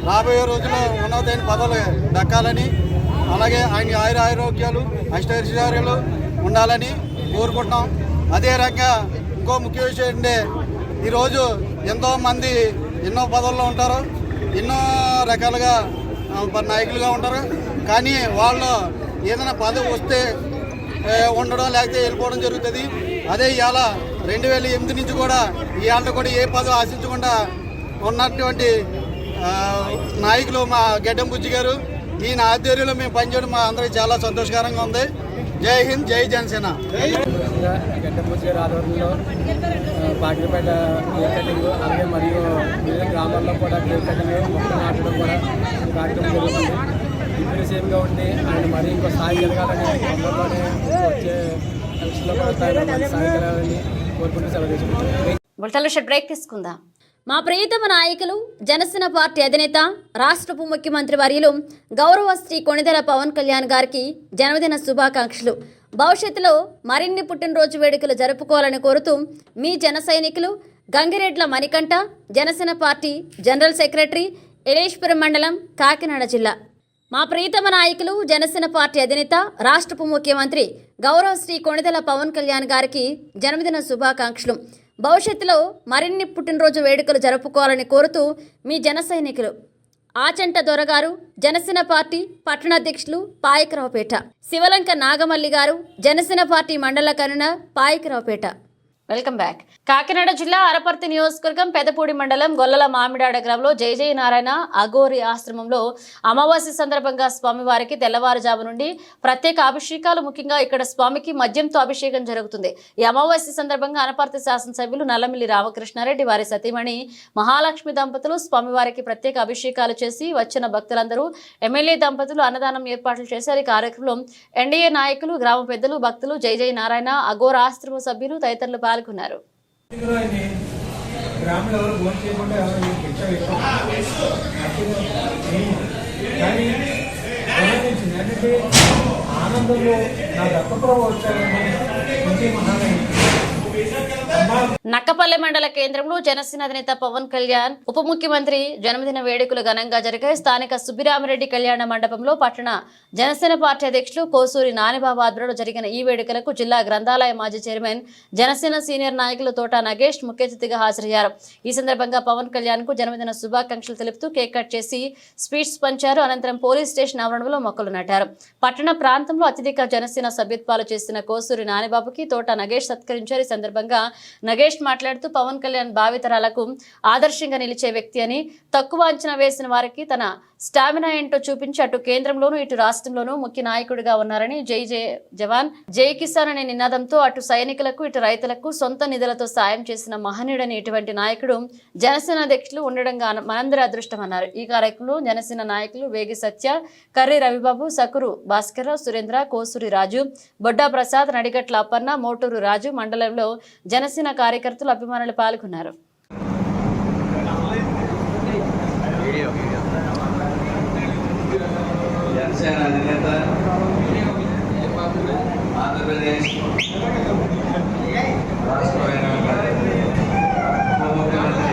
రాబోయే రోజుల్లో ఉన్నతమైన పదవులు దక్కాలని, అలాగే ఆయన ఆరోగ్యాలు అష్టైశ్వర్యాలు ఉండాలని కోరుకుంటున్నాం. అదే రకంగా ఇంకో ముఖ్య విషయం ఏంటంటే ఈరోజు ఎంతోమంది ఎన్నో పదవుల్లో ఉంటారు, ఎన్నో రకాలుగా నాయకులుగా ఉంటారు. కానీ వాళ్ళు ఏదైనా పదవి వస్తే ఉండడం లేకపోతే వెళ్ళిపోవడం జరుగుతుంది. అదే ఇవాళ 2008 నుంచి కూడా ఇవాళ కూడా ఏ పదవి ఆశించకుండా ఉన్నటువంటి నాయకులు మా గడ్డం బుజ్జి గారు. ఈయన ఆధ్వర్యంలో మేము పనిచేయడం మా అందరికీ చాలా సంతోషకరంగా ఉంది. జై హింద్, జై జనసేన. గడ్డం బుజ్జి గారి ఆధ్వర్యంలో బాగిరిపేట కేక్ కటింగ్, అలాగే మరియు వివిధ గ్రామాల్లో కూడా కేక్ కటింగ్, మొక్కలు నాటడం కూడా కార్యక్రమం జరుగుతుంది. ఇప్పుడు సేమ్గా ఉండి ఆయన మరీ ఇంకో స్థాయి జరగాలని, తొందరలోనే వచ్చే ఎలక్షన్లో కూడా స్థాయి జరగాలని కోరుకుంటూ సెలవు తీసుకుంటాం. బ్రేక్ తీసుకుందాం. మా ప్రియతమ నాయకులు జనసేన పార్టీ అధినేత రాష్ట్ర ఉప ముఖ్యమంత్రి వర్యులు గౌరవ శ్రీ కొణిదెల పవన్ కళ్యాణ్ గారికి జన్మదిన శుభాకాంక్షలు. భవిష్యత్తులో మరిన్ని పుట్టినరోజు వేడుకలు జరుపుకోవాలని కోరుతూ మీ జన సైనికులు Gangireddla Manikanta, Janasena party general secretary, Eleswaram మండలం, కాకినాడ జిల్లా. మా ప్రియతమ నాయకులు జనసేన పార్టీ అధినేత రాష్ట్ర ఉప ముఖ్యమంత్రి గౌరవ శ్రీ కొణిదెల పవన్ కళ్యాణ్ గారికి జన్మదిన శుభాకాంక్షలు. భవిష్యత్తులో మరిన్ని పుట్టినరోజు వేడుకలు జరుపుకోవాలని కోరుతూ మీ జన సైనికులు. ఆచంట దొరగారు, జనసేన పార్టీ పట్టణాధ్యక్షులు, పాయకరావుపేట. శివలంక నాగమల్లి గారు, జనసేన పార్టీ మండల convener, Payakaraopeta. Welcome back. Kakinada జిల్లా అరపర్తి నియోజకవర్గం పెదపూడి మండలం గొల్లల మామిడాడ గ్రామంలో జై జై నారాయణ అఘోరి ఆశ్రమంలో అమావాస్య సందర్భంగా స్వామివారికి తెల్లవారుజాము నుండి ప్రత్యేక అభిషేకాలు. ముఖ్యంగా ఇక్కడ స్వామికి మద్యంతో అభిషేకం జరుగుతుంది. ఈ అమావాస్య సందర్భంగా అనపర్తి శాసనసభ్యులు నల్లమిల్లి రామకృష్ణారెడ్డి, వారి సతీమణి మహాలక్ష్మి దంపతులు స్వామివారికి ప్రత్యేక అభిషేకాలు చేసి వచ్చిన భక్తులందరూ ఎమ్మెల్యే దంపతులు అన్నదానం ఏర్పాట్లు చేశారు. ఈ కార్యక్రమంలో ఎన్డీఏ నాయకులు, గ్రామ పెద్దలు, భక్తులు, జై జై నారాయణ అఘోర ఆశ్రమ సభ్యులు తదితరులు పాల్గొన్నారు. ఆనందంలో నా దత్తప్రభు వచ్చారని నక్కపల్లె మండల కేంద్రంలో జనసేన అధినేత పవన్ కళ్యాణ్ ఉప ముఖ్యమంత్రి జన్మదిన వేడుకలు ఘనంగా జరిగాయి. స్థానిక సుబ్బిరామిరెడ్డి కళ్యాణ మండపంలో పట్టణ జనసేన పార్టీ అధ్యక్షులు కోసూరి నానిబాబు ఆధ్వర్యంలో జరిగిన ఈ వేడుకలకు జిల్లా గ్రంథాలయ మాజీ చైర్మన్, జనసేన సీనియర్ నాయకులు తోట నగేష్ ముఖ్య అతిథిగా హాజరయ్యారు. ఈ సందర్భంగా పవన్ కళ్యాణ్ కు జన్మదిన శుభాకాంక్షలు తెలుపుతూ కేక్ కట్ చేసి స్వీట్స్ పంచారు. అనంతరం పోలీస్ స్టేషన్ ఆవరణలో మొక్కలు నాటారు. పట్టణ ప్రాంతంలో అత్యధిక జనసేన సభ్యత్వాలు చేస్తున్న కోసూరి నానిబాబుకి తోట నగేష్ సత్కరించారు. సందర్భంగా నగేష్ మాట్లాడుతూ పవన్ కళ్యాణ్ భావితరాలకు ఆదర్శంగా నిలిచే వ్యక్తి అని, తక్కువ అంచనా వేసిన వారికి తన స్టామినా ఏంటో చూపించి అటు కేంద్రంలోనూ ఇటు రాష్ట్రంలోనూ ముఖ్య నాయకుడిగా ఉన్నారని, జై జై జవాన్ జై కిసాన్ అనే నినాదంతో అటు సైనికులకు ఇటు రైతులకు సొంత నిధులతో సాయం చేసిన మహనీయుడని, ఇటువంటి నాయకుడు జనసేన అధ్యక్షులు ఉండడంగా మనందరి అదృష్టమన్నారు. ఈ కార్యక్రమంలో జనసేన నాయకులు వేగి సత్య, కర్రీ రవిబాబు, సకురు భాస్కర్, సురేంద్ర, కోసూరి రాజు, బొడ్డా ప్రసాద్, నడిగట్ల అప్పన్న, మోటూరు రాజు, మండలంలో జనసేన కార్యకర్తలు, అభిమానులు పాల్గొన్నారు. జనసేన అధినేత ఆంధ్రప్రదేశ్ రాష్ట్ర ఉప ముఖ్యమంత్రి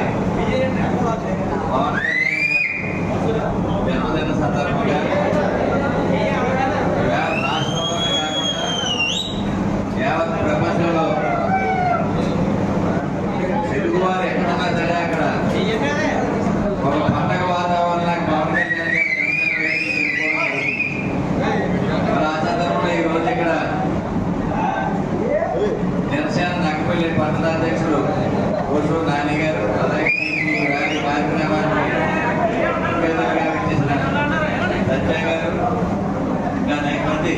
పవన్ కళ్యాణ్ జన్మదిన సందర్భంగా రాష్ట్రంలోనే కాకుండా యావత్ ప్రపంచంలో తెలుగువారు ఎక్కడున్నా సరే అక్కడ ఒక పండగ వాతావరణానికి పవన్ కళ్యాణ్ ఇక్కడ జనసేన నక్కపల్లి పట్టణాధ్యక్షుడు కోసూరు నాని గారు, అలాగే ఈ కార్యక్రమాన్ని ఇచ్చేసిన సత్య గారు, ఇంకా అనేక మంది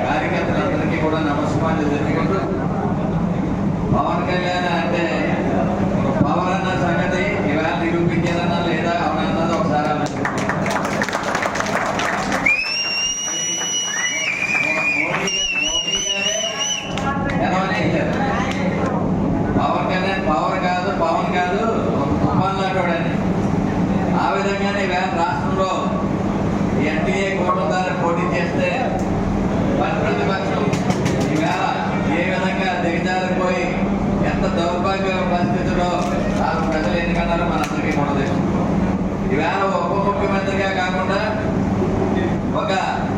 కార్యకర్తలందరికీ కూడా నమస్కారాలు తెలుపుకుంటూ, పవన్ కళ్యాణ్ అంటే పవన్ అన్న సంగతి ఇవాళ నిరూపించేదన్నా లేదా అవునన్నది ఒకసారి పవన్ కాదు తుఫాన్ లాంటి. ఆ విధంగానే వేళ రాష్ట్రంలో ఎన్డీఏ కూటమి ద్వారా పోటీ చేస్తే ప్రతిపక్షం ఈవేళ ఏ విధంగా దిగజారిపోయి ఎంత దౌర్భాగ్య పరిస్థితుల్లో నాకు ప్రజలు ఎన్నికన్నారో మనందరికీ కూడా తెలుసు. ఈవేళ ఉప ముఖ్యమంత్రిగా కాకుండా ఒక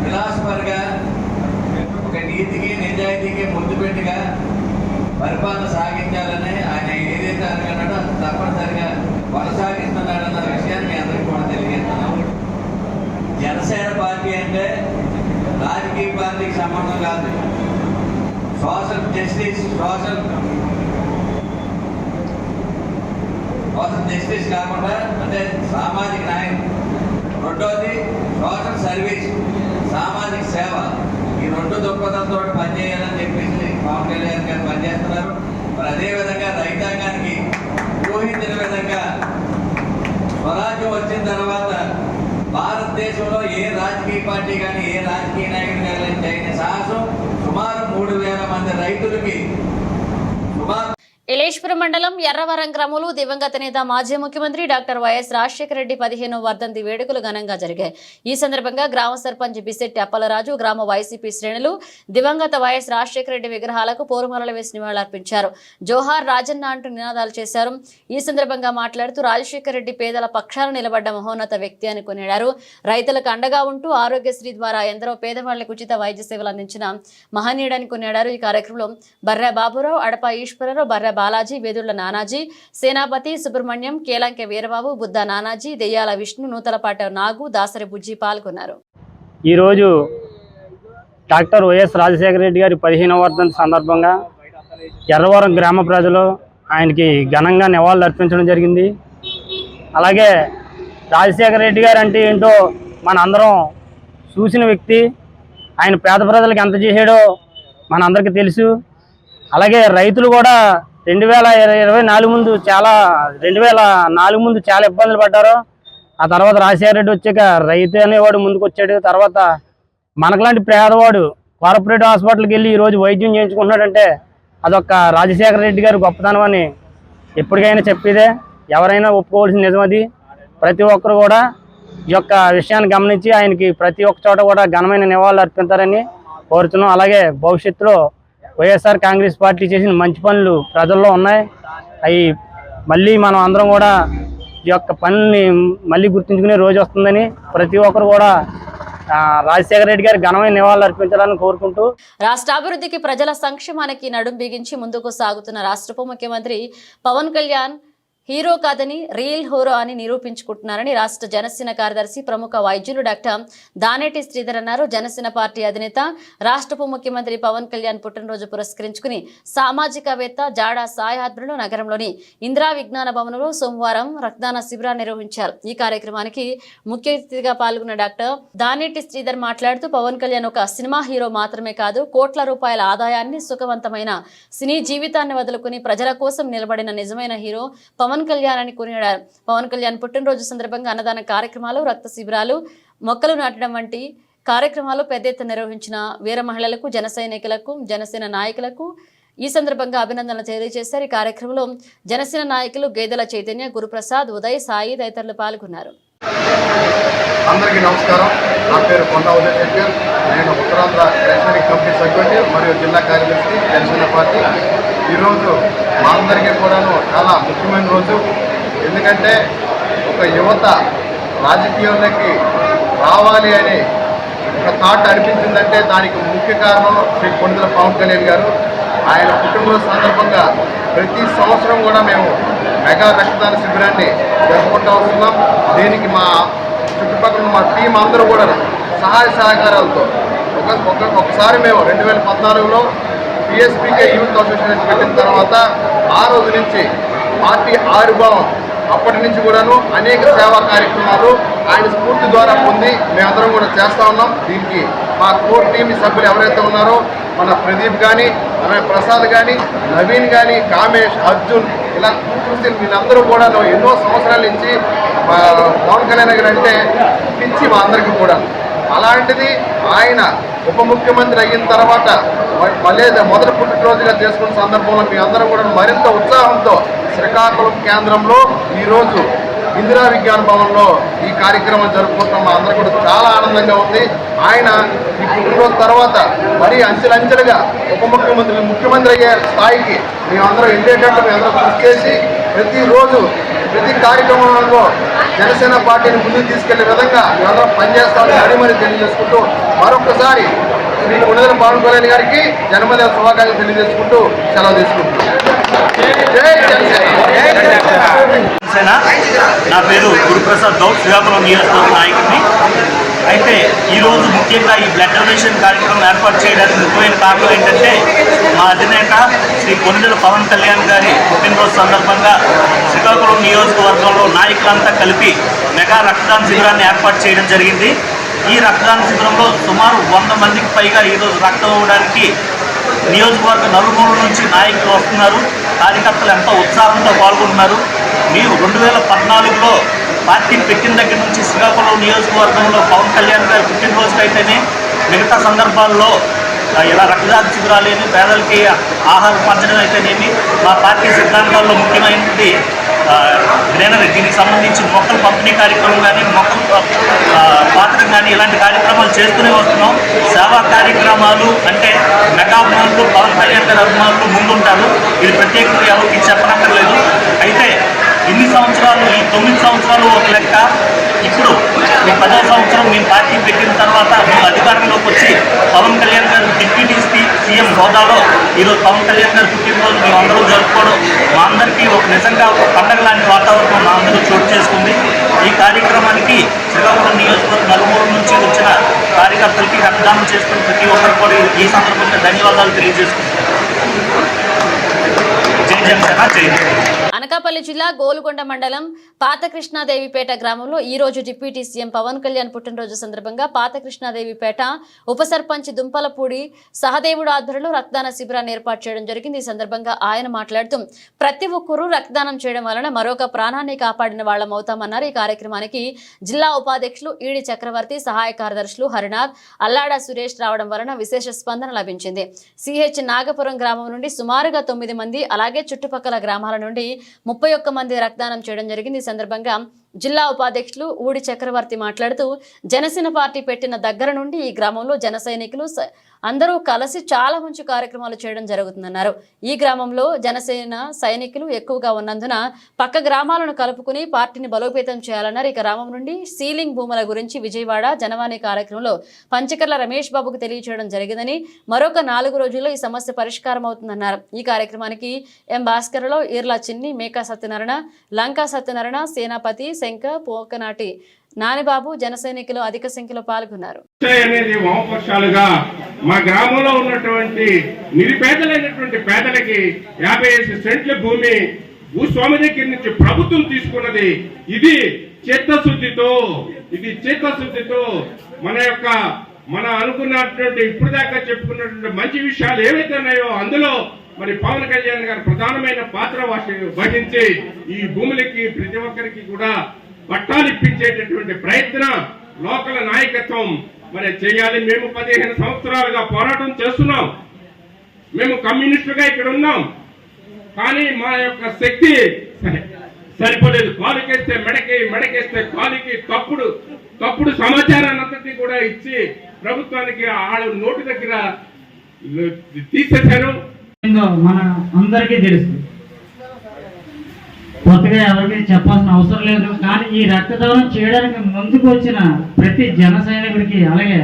విలాస్పరిగా, ఒక నీతికి నిజాయితీకి ముద్దు పెట్టిగా పరిపాలన సాగించాలని ఆయన ఏదైతే అనుకున్నాడో తప్పనిసరిగా కొనసాగిస్తున్నాడన్న విషయాన్ని మీ అందరికీ కూడా తెలియజేస్తున్నాం. జనసేన పార్టీ అంటే రాజకీయ పార్టీకి సంబంధం కాదు. సోషల్ జస్టిస్, సోషల్ జస్టిస్ కాకుండా అంటే సామాజిక న్యాయం, రెండోది సోషల్ సర్వీస్, సామాజిక సేవ, ఈ రెండు దృక్పథంతో పనిచేయాలని చెప్పేసి పవన్ కళ్యాణ్ గారు పనిచేస్తున్నారు. మరి అదేవిధంగా రైతాంగానికి ఊహించిన విధంగా స్వరాజ్యం వచ్చిన తర్వాత భారతదేశంలో ఏ రాజకీయ పార్టీ కానీ ఏ రాజకీయ నాయకుడు కానీ చేయని సాహసం సుమారు 3,000 మంది రైతులకి సుమారు ఇలేశ్వరం మండలం ఎర్రవరం గ్రామంలో దివంగత నేత మాజీ ముఖ్యమంత్రి డాక్టర్ వైఎస్ రాజశేఖర రెడ్డి 15వ వర్ధంతి వేడుకలు ఘనంగా జరిగాయి. ఈ సందర్భంగా గ్రామ సర్పంచ్ బిశెట్టి అప్పలరాజు, గ్రామ వైసీపీ శ్రేణులు దివంగత వైఎస్ రాజశేఖర రెడ్డి విగ్రహాలకు పూలమాలలు వేసి నివాళులర్పించారు. జోహార్ రాజన్న అంటూ నినాదాలు చేశారు. ఈ సందర్భంగా మాట్లాడుతూ రాజశేఖర రెడ్డి పేదల పక్షాన నిలబడ్డ మహోన్నత వ్యక్తి అని కొనియాడారు. రైతులకు అండగా ఉంటూ ఆరోగ్యశ్రీ ద్వారా ఎందరో పేదవాళ్లకు ఉచిత వైద్య సేవలు అందించిన మహనీయుడని కొనియాడారు. ఈ కార్యక్రమంలో బర్రా బాబురావు, అడప ఈశ్వరరావు, బర్రా బాలాజీ, వేదుళ్ల నానాజీ, సేనాపతి సుబ్రహ్మణ్యం, కేలంకె వీరబాబు, బుద్ధ నానాజీ, దెయ్యాల విష్ణు, నూతలపాట నాగు, దాసరి బుజ్జి పాల్గొన్నారు. ఈరోజు డాక్టర్ వైఎస్ రాజశేఖర రెడ్డి గారి 15వ వర్ధంతి సందర్భంగా ఎర్రవరం గ్రామ ప్రజలు ఆయనకి ఘనంగా నివాళులు అర్పించడం జరిగింది. అలాగే రాజశేఖర రెడ్డి గారు అంటే ఏంటో మన అందరం చూసిన వ్యక్తి. ఆయన పేద ప్రజలకు ఎంత చేసాడో మనందరికీ తెలుసు. అలాగే రైతులు కూడా 2024 ముందు 2004 ముందు చాలా ఇబ్బందులు పడ్డారు. ఆ తర్వాత రాజశేఖర రెడ్డి వచ్చాక రైతు అనేవాడు ముందుకు వచ్చాడు. తర్వాత మనకులాంటి పేదవాడు కార్పొరేట్ హాస్పిటల్కి వెళ్ళి ఈరోజు వైద్యం చేయించుకుంటున్నాడంటే అదొక రాజశేఖర రెడ్డి గారి గొప్పతనం అని ఎప్పటికైనా చెప్పేదే. ఎవరైనా ఒప్పుకోవాల్సిన నిజం అది. ప్రతి ఒక్కరు కూడా ఈ యొక్క విషయాన్ని గమనించి ఆయనకి ప్రతి ఒక్క చోట కూడా ఘనమైన నివాళులు అర్పిస్తారని కోరుతున్నాం. అలాగే భవిష్యత్తులో వైఎస్ఆర్ కాంగ్రెస్ పార్టీ చేసిన మంచి పనులు ప్రజల్లో ఉన్నాయి. అవి మళ్ళీ మనం అందరం కూడా ఈ యొక్క పనుల్ని మళ్ళీ గుర్తుంచుకునే రోజు వస్తుందని ప్రతి ఒక్కరు కూడా రాజశేఖర రెడ్డి గారి ఘనమైన నివాళులు అర్పించాలని కోరుకుంటూ, రాష్ట్ర అభివృద్ధికి ప్రజల సంక్షేమానికి నడుం బిగించి ముందుకు సాగుతున్న రాష్ట్ర ఉప ముఖ్యమంత్రి పవన్ కళ్యాణ్ హీరో కాదని రియల్ హీరో అని నిరూపించుకుంటున్నారని రాష్ట్ర జనసేన కార్యదర్శి ప్రముఖ వైద్యులు డాక్టర్ దానేటి శ్రీధర్ అన్నారు. జనసేన పార్టీ అధినేత రాష్ట్ర ఉప ముఖ్యమంత్రి పవన్ కళ్యాణ్ పుట్టినరోజు పురస్కరించుకుని సామాజికవేత్త జాడా సాయి ఆధ్వర్యంలో నగరంలోని ఇందిరా విజ్ఞాన భవనంలో సోమవారం రక్తదాన శిబిరాన్ని నిర్వహించారు. ఈ కార్యక్రమానికి ముఖ్య అతిథిగా పాల్గొన్న డాక్టర్ దానేటి శ్రీధర్ మాట్లాడుతూ పవన్ కళ్యాణ్ ఒక సినిమా హీరో మాత్రమే కాదు, కోట్ల రూపాయల ఆదాయాన్ని, సుఖవంతమైన సినీ జీవితాన్ని వదులుకుని ప్రజల కోసం నిలబడిన నిజమైన హీరో పవన్ కళ్యాణ్ అని కొనియాడారు. పవన్ కళ్యాణ్ పుట్టినరోజు సందర్భంగా అన్నదాన కార్యక్రమాలు, రక్త శిబిరాలు, మొక్కలు నాటడం వంటి కార్యక్రమాలు పెద్ద ఎత్తున నిర్వహించిన వీర మహిళలకు, జన సైనికులకు, జనసేన నాయకులకు ఈ సందర్భంగా అభినందనలు తెలియజేశారు. ఈ కార్యక్రమంలో జనసేన నాయకులు గేదెల చైతన్య, గురుప్రసాద్, ఉదయ్, సాయి తదితరులు పాల్గొన్నారు. అందరికీ నమస్కారం. నా పేరు కొండ ఉదయ్ శంకర్. నేను ఉత్తరాంధ్ర రేషనరీ కంపెనీ సెక్రటరీ మరియు జిల్లా కార్యదర్శి జనసేన పార్టీ. ఈరోజు మా అందరికీ కూడాను చాలా ముఖ్యమైన రోజు. ఎందుకంటే ఒక యువత రాజకీయాల్లోకి రావాలి అని ఒక థాట్ అనిపించిందంటే దానికి ముఖ్య కారణం శ్రీ కొణిదెల పవన్ కళ్యాణ్ గారు. ఆయన పుట్టినరోజు సందర్భంగా ప్రతి సంవత్సరం కూడా మేము మెగా రక్తదాన శిబిరాన్ని జరుపుకుంటూ వస్తున్నాం. దీనికి మా చుట్టుపక్కల మా టీం అందరూ కూడా సహాయ సహకారాలతో ఒకసారి మేము 2014లో పిఎస్పీకే యూత్ అసోసియేషన్ పెట్టిన తర్వాత ఆ రోజు నుంచి పార్టీ ఆవిర్భావం అప్పటి నుంచి కూడాను అనేక సేవా కార్యక్రమాలు ఆయన స్ఫూర్తి ద్వారా పొంది మేమందరం కూడా చేస్తూ ఉన్నాం. దీనికి మా కోర్ టీం సభ్యులు ఎవరైతే ఉన్నారో మన ప్రదీప్ కానీ, మన ప్రసాద్ కానీ, నవీన్ కానీ, కామేష్, అర్జున్, ఇలా చూసి వీళ్ళందరూ కూడా ఎన్నో సంవత్సరాల నుంచి పవన్ కళ్యాణ్ గారు అంటే పిచ్చి మా అందరికీ కూడా. అలాంటిది ఆయన ఉప ముఖ్యమంత్రి అయిన తర్వాత మళ్ళీ మొదటి పుట్టినరోజుగా చేసుకున్న సందర్భంలో మీ అందరం కూడా మరింత ఉత్సాహంతో శ్రీకాకుళం కేంద్రంలో ఈరోజు ఇందిరా విజ్ఞాన భవన్లో ఈ కార్యక్రమం జరుపుకుంటాం. మా అందరూ కూడా చాలా ఆనందంగా ఉంది. ఆయన ఈ పుట్టినరోజు తర్వాత మరీ అంచెలంచెలుగా ఉప ముఖ్యమంత్రి అయ్యే స్థాయికి మేమందరం వెళ్ళేటట్టు మేమందరం కృషి చేసి ప్రతిరోజు ప్రతి కార్యక్రమంలో జనసేన పార్టీని ముందుకు తీసుకెళ్లే విధంగా మేమందరం పనిచేస్తామని అడిమని తెలియజేసుకుంటూ మరొకసారి శ్రీ కొణిదెల పవన్ కళ్యాణ్ గారికి జన్మదిన శుభాకాంక్షలు తెలియజేసుకుంటూ సెలవు తీసుకుంటున్నాం. జై జనసేన. నా పేరు గురుప్రసాద్ గౌడ్, శ్రీకాకుళం నియోజకవర్గ నాయకుడిని. అయితే ఈరోజు ముఖ్యంగా ఈ బ్లడ్ డొనేషన్ కార్యక్రమం ఏర్పాటు చేయడానికి ముఖ్యమైన కారణం ఏంటంటే మా అధినేత శ్రీ కొణిదెల పవన్ కళ్యాణ్ గారి పుట్టినరోజు సందర్భంగా శ్రీకాకుళం నియోజకవర్గంలో నాయకులంతా కలిపి మెగా రక్తదాన శిబిరాన్ని ఏర్పాటు చేయడం జరిగింది. ఈ రక్తదాన శిబిరంలో సుమారు 100 మందికి పైగా ఈరోజు రక్తం ఇవ్వడానికి నియోజకవర్గ నలుమూల నుంచి నాయకులు వస్తున్నారు. కార్యకర్తలు ఎంతో ఉత్సాహంతో పాల్గొంటున్నారు. మీరు 2014లో పార్టీ పెట్టిన దగ్గర నుంచి శ్రీకాకుళం నియోజకవర్గంలో పవన్ కళ్యాణ్ గారి పుట్టినరోజుకైతేనే మిగతా సందర్భాల్లో ఇలా రక్తదాన శిబిరాలేమి, పేదలకి ఆహారం పంచడం అయితేనేమి మా పార్టీ సిద్ధాంతాల్లో ముఖ్యమైనది గ్రీనరీ. దీనికి సంబంధించి మొక్కల పంపిణీ కార్యక్రమం కానీ, మొక్కలు పాత్ర కానీ ఇలాంటి కార్యక్రమాలు చేస్తూనే వస్తున్నాం. సేవా కార్యక్రమాలు అంటే మెగా అభిమానులు, పవన్ కళ్యాణ్ గారి అభిమానులు ముందుంటారు. ఇది ప్రత్యేకంగా ఎవరికి చెప్పనక్కర్లేదు. అయితే ఇన్ని సంవత్సరాలు, ఈ 9 సంవత్సరాలు ఒక లెక్క. ఇప్పుడు ఈ 10వ సంవత్సరం మేము పార్టీ పెట్టిన తర్వాత మేము అధికారంలోకి వచ్చి పవన్ కళ్యాణ్ గారు డిప్యూటీ సీఎం హోదాలో ఈరోజు పవన్ కళ్యాణ్ గారు పుట్టినరోజు మేము అందరూ జరుపుకోవడం మా అందరికీ ఒక నిజంగా ఒక పండగ లాంటి వాతావరణం మా అందరూ చోటు చేసుకుంది. ఈ కార్యక్రమానికి శ్రీకాకుళం నియోజకవర్గం నలుమూల నుంచి వచ్చిన కార్యకర్తలకి రక్తదానం చేసుకుని ప్రతి ఒక్కరికి కూడా ఈ సందర్భంగా ధన్యవాదాలు తెలియజేసుకుంటున్నాం. జై జనసేన, జై అనకాపల్లి జిల్లా గోలుగొండ మండలం పాత కృష్ణాదేవిపేట గ్రామంలో ఈ రోజు డిప్యూటీ సీఎం పవన్ కళ్యాణ్ పుట్టినరోజు సందర్భంగా పాత కృష్ణాదేవిపేట ఉప సర్పంచ్ దుంపలపూడి సహదేవుడు ఆధ్వర్యంలో రక్తదాన శిబిరాన్ని ఏర్పాటు చేయడం జరిగింది. ఈ సందర్భంగా ఆయన మాట్లాడుతూ ప్రతి ఒక్కరూ రక్తదానం చేయడం వలన మరొక ప్రాణాన్ని కాపాడిన వాళ్ళమవుతామన్నారు. ఈ కార్యక్రమానికి జిల్లా ఉపాధ్యక్షులు ఈడి చక్రవర్తి, సహాయ కార్యదర్శులు హరినాథ్, అల్లాడ సురేష్ రావడం వలన విశేష స్పందన లభించింది. సిహెచ్ నాగపురం గ్రామం నుండి సుమారుగా 9 మంది, అలాగే చుట్టుపక్కల గ్రామాల నుండి 31 మంది రక్తదానం చేయడం జరిగింది. ఈ సందర్భంగా జిల్లా ఉపాధ్యక్షులు ఊడి చక్రవర్తి మాట్లాడుతూ జనసేన పార్టీ పెట్టిన దగ్గర నుండి ఈ గ్రామంలో జన సైనికులు అందరూ కలిసి చాలా మంచి కార్యక్రమాలు చేయడం జరుగుతుందన్నారు. ఈ గ్రామంలో జనసేన సైనికులు ఎక్కువగా ఉన్నందున పక్క గ్రామాలను కలుపుకుని పార్టీని బలోపేతం చేయాలన్నారు. ఈ గ్రామం నుండి సీలింగ్ భూముల గురించి విజయవాడ జనవాణి కార్యక్రమంలో పంచకర్ల రమేష్ బాబుకు తెలియజేయడం జరిగిందని, మరొక 4 రోజుల్లో ఈ సమస్య పరిష్కారం అవుతుందన్నారు. ఈ కార్యక్రమానికి ఎం భాస్కర్లో ఈర్లా చిన్ని, మేకా సత్యనారాయణ, లంకా సత్యనారాయణ, సేనాపతి, శంక, పోకనాటి నానిబాబు, జన సైనికులు అధిక సంఖ్యలో పాల్గొన్నారు. అనేది వామపక్షాలుగా మా గ్రామంలో ఉన్నటువంటి నిరుపేదలైనటువంటి పేదలకి 55 సెంట్ల భూమి భూస్వామి దగ్గర నుంచి ప్రభుత్వం తీసుకున్నది. ఇది చిత్తశుద్ధితో మన అనుకున్నటువంటి ఇప్పుడు దాకా చెప్పుకున్నటువంటి మంచి విషయాలు ఏవైతే ఉన్నాయో అందులో మరి పవన్ కళ్యాణ్ గారు ప్రధానమైన పాత్ర వహించి ఈ భూములకి ప్రతి ఒక్కరికి కూడా పట్టాలు ఇప్పించేటటువంటి ప్రయత్నం లోకల్ నాయకత్వం మరి చేయాలి. మేము 15 సంవత్సరాలుగా పోరాటం చేస్తున్నాం. మేము కమ్యూనిస్టులుగా ఇక్కడ ఉన్నాం. కానీ మా యొక్క శక్తి సరిపోలేదు. కాలుకేస్తే మెడకి, మెడకేస్తే కాలుకి తప్పుడు సమాచారాన్ని అంతటి కూడా ఇచ్చి ప్రభుత్వానికి ఆడ నోటు దగ్గర తీసేశారు. మన అందరికీ తెలుసు, కొత్తగా ఎవరికి చెప్పాల్సిన అవసరం లేదు. కానీ ఈ రక్తదానం చేయడానికి ముందుకు వచ్చిన ప్రతి జన సైనికుడికి, అలాగే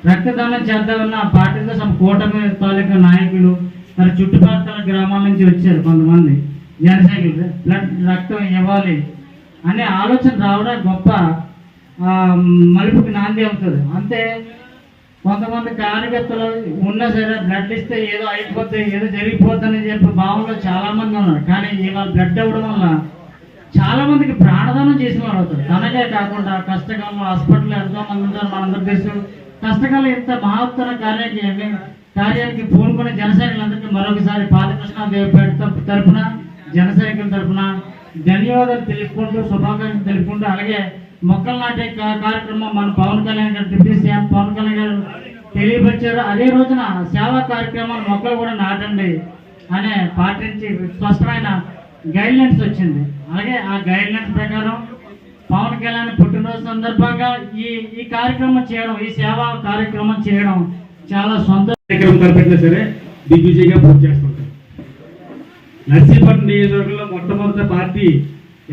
రక్తదానం చేద్దామన్న పార్టీతో సమ కూటమి తాలూకా నాయకులు, మరి చుట్టుపక్కల గ్రామాల నుంచి వచ్చారు కొంతమంది జన సైనికులు, బ్లడ్ రక్తం ఇవ్వాలి అనే ఆలోచన రావడం గొప్ప మలుపుకి నాంది అవుతుంది. అంతే కొంతమంది కార్యకర్తలు ఉన్నా సరే బ్లడ్ ఇస్తే ఏదో అయిపోద్ది, ఏదో జరిగిపోద్దని చెప్పి భావంలో చాలా మంది ఉన్నారు. కానీ ఇవాళ బ్లడ్ ఇవ్వడం వల్ల చాలా మందికి ప్రాణదానం చేసిన వాడు అవుతారు. తనకే కాకుండా కష్టకాలంలో హాస్పిటల్ ఎంతో మంది ఉంటారు, మనందరూ తెలుసు. కష్టకాలం ఇంత మహత్తర కార్యానికి పూనుకునే జన సైనికులందరికీ మరొకసారి పాదకృష్ణదేవిపేట తరఫున, జన సైనికుల తరఫున ధన్యవాదాలు తెలుపుకుంటూ, శుభాకాంక్షలు తెలుపుకుంటూ, అలాగే మొక్కలు నాటే కార్యక్రమం మన పవన్ కళ్యాణ్ గారు, డిప్యూటీ సీఎం పవన్ కళ్యాణ్ గారు తెలియపరిచారు. అదే రోజున సేవా కార్యక్రమాలు మొక్కలు కూడా నాటండి అనే పార్టీ నుంచి స్పష్టమైన గైడ్ లైన్స్ వచ్చింది. అలాగే ఆ గైడ్ లైన్స్ ప్రకారం పవన్ కళ్యాణ్ పుట్టినరోజు సందర్భంగా ఈ కార్యక్రమం చేయడం, ఈ సేవా కార్యక్రమం చేయడం చాలా సొంత కార్యక్రమం తలపెట్టినా సరే దిగ్విజయంగా పూర్తి చేస్తుంటారు. నర్సీపట్నం నియోజకవర్గంలో మొట్టమొదటి పార్టీ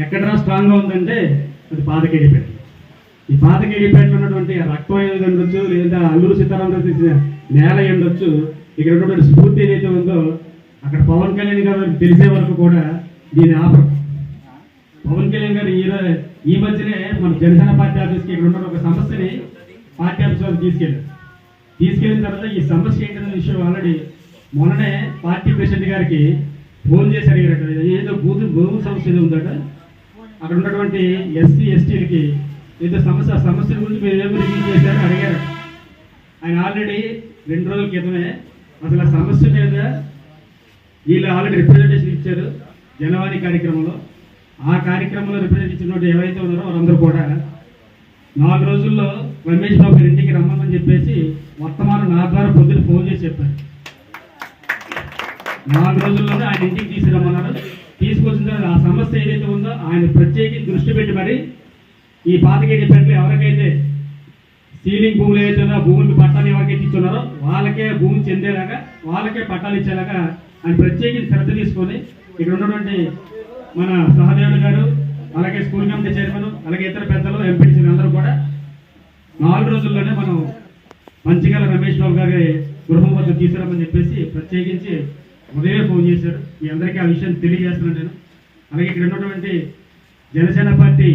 ఎక్కడ స్ట్రాంగ్గా ఉందంటే అది పాతకేడిపేట. ఈ పాతకేడిపేటలో ఉన్నటువంటి రక్తం ఏది ఉండొచ్చు, లేదా అల్లూరు సీతారామరాజు తీసిన నేల ఉండొచ్చు, ఇక్కడ ఉన్నటువంటి స్ఫూర్తి ఏదైతే ఉందో అక్కడ పవన్ కళ్యాణ్ గారు తెలిసే వరకు కూడా దీన్ని ఆపరు. పవన్ కళ్యాణ్ గారు ఈ మధ్యనే మన జనసేన పార్టీ ఆఫీస్కి ఇక్కడ ఉన్న ఒక సమస్యని పార్టీ ఆఫీస్ వరకు తీసుకెళ్ళిన తర్వాత ఈ సమస్య ఏంటనే విషయం ఆల్రెడీ మొన్ననే పార్టీ ప్రెసిడెంట్ గారికి ఫోన్ చేసి అడిగారట. ఏదో భూమి సమస్య ఏదో ఉందట, అక్కడ ఉన్నటువంటి ఎస్సీ ఎస్టీలకి ఏదో సమస్యల గురించి మీరు ఏమో రివ్యూ చేశారని అడిగారు. ఆయన ఆల్రెడీ 2 రోజుల క్రితమే అసలు ఆ సమస్య మీద వీళ్ళు ఆల్రెడీ రిప్రజెంటేషన్ ఇచ్చారు జనవాణి కార్యక్రమంలో. ఆ కార్యక్రమంలో రిప్రజెంట్ ఇచ్చినటువంటి ఎవరైతే ఉన్నారో వారందరూ కూడా 4 రోజుల్లో రమేష్ బాబు గారి ఇంటికి రమ్మని చెప్పేసి వర్తమానం నా ద్వారా పొద్దున ఫోన్ చేసి చెప్పారు. 4 రోజుల్లోనే ఆయన ఇంటికి తీసుకురమ్మన్నారు. తీసుకొచ్చిన తర్వాత ఆ సమస్య ఏదైతే ఉందో ఆయన ప్రత్యేకించి దృష్టి పెట్టి మరి ఈ పాతకేడిపేటలో ఎవరికైతే సీలింగ్ భూములు ఏదైతే ఉన్నారో భూములకు పట్టాలు ఎవరికైతే ఇచ్చున్నారో వాళ్ళకే భూమి చెందేలాగా, వాళ్ళకే పట్టాలు ఇచ్చేలాగా ఆయన ప్రత్యేకించి శ్రద్ధ తీసుకొని ఇక్కడ ఉన్నటువంటి మన సహదేవుడు గారు, అలాగే స్కూల్ కమిటీ చైర్మన్, అలాగే ఇతర పెద్దలు, ఎంపీటీసీలు అందరూ కూడా 4 రోజుల్లోనే మనం పంచకర్ల రమేష్ బాబు గారి గృహం వద్ద తీసుకురామని చెప్పేసి ప్రత్యేకించి ఉదయం ఫోన్ చేశారు. మీ అందరికీ ఆ విషయం తెలియజేస్తున్నాను నేను. అలాగే ఇక్కడ ఉన్నటువంటి జనసేన పార్టీ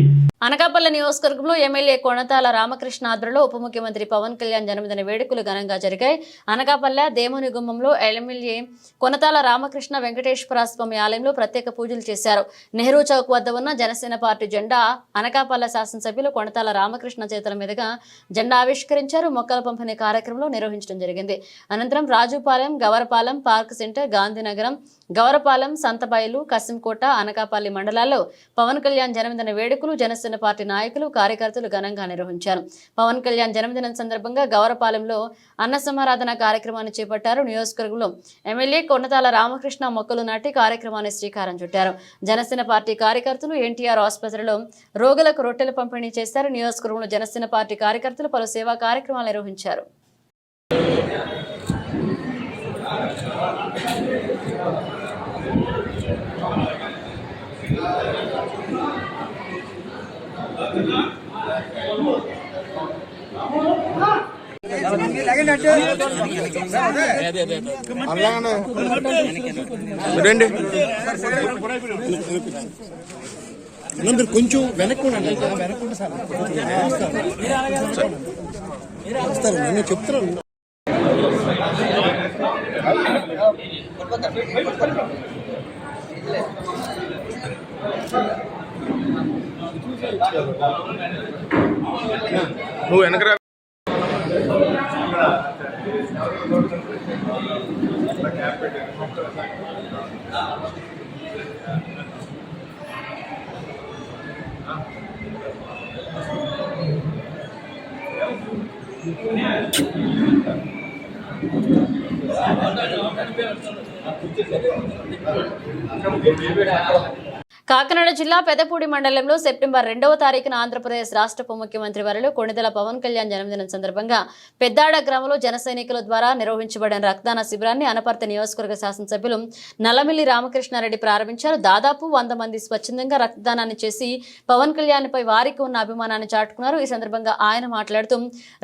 అనకాపల్లి నియోజకవర్గంలో ఎమ్మెల్యే కొనతాల రామకృష్ణ ఆధ్వర్యంలో ఉప ముఖ్యమంత్రి పవన్ కళ్యాణ్ జన్మదిన వేడుకలు ఘనంగా జరిగాయి. అనకాపల్లి దేముని గుమ్మంలో ఎమ్మెల్యే కొనతాల రామకృష్ణ వెంకటేశ్వర స్వామి ఆలయంలో ప్రత్యేక పూజలు చేశారు. నెహ్రూ చౌక్ వద్ద ఉన్న జనసేన పార్టీ జెండా అనకాపల్లి శాసనసభ్యులు కొనతాల రామకృష్ణ చేతుల మీదుగా జెండా ఆవిష్కరించారు. మొక్కల పంపిణీ కార్యక్రమంలో నిర్వహించడం జరిగింది. అనంతరం రాజుపాలెం, గవరపాలెం, పార్క్ సెంటర్, గాంధీనగరం, గవరపాలెం, సంతబయలు, కసింకోట, అనకాపల్లి మండలాల్లో పవన్ కళ్యాణ్ జన్మదిన వేడుకలు జనసేన జనసేన పార్టీ నాయకులు కార్యకర్తలు ఘనంగా నిర్వహించారు. పవన్ కళ్యాణ్ జన్మదినం సందర్భంగా గౌరపాలెంలో అన్న సమారాధన కార్యక్రమాన్ని చేపట్టారు. నియోజకవర్గంలో ఎమ్మెల్యే కొన్నతాల రామకృష్ణ మొక్కలు నాటి కార్యక్రమాన్ని శ్రీకారం చుట్టారు. జనసేన పార్టీ కార్యకర్తలు ఎన్టీఆర్ ఆసుపత్రిలో రోగులకు రొట్టెలు పంపిణీ చేశారు. నియోజకవర్గంలో జనసేన పార్టీ కార్యకర్తలు పలు సేవా కార్యక్రమాలు నిర్వహించారు. మీరు కొంచెం వెనక్కి నేను చెప్తున్నాను. నువ్వు వెనకరా. కాకినాడ జిల్లా పెదపూడి మండలంలో సెప్టెంబర్ 2వ తారీఖున ఆంధ్రప్రదేశ్ రాష్ట్ర ఉప ముఖ్యమంత్రి వర్యులు కొణిదెల పవన్ కళ్యాణ్ జన్మదినం సందర్భంగా పెద్దాడ గ్రామంలో జన సైనికుల ద్వారా నిర్వహించబడిన రక్తదాన శిబిరాన్ని అనపర్తి నియోజకవర్గ శాసనసభ్యులు నల్లమిల్లి రామకృష్ణారెడ్డి ప్రారంభించారు. దాదాపు 100 మంది స్వచ్ఛందంగా రక్తదానాన్ని చేసి పవన్ కళ్యాణ్పై వారికి ఉన్న అభిమానాన్ని చాటుకున్నారు. ఈ సందర్భంగా ఆయన మాట్లాడుతూ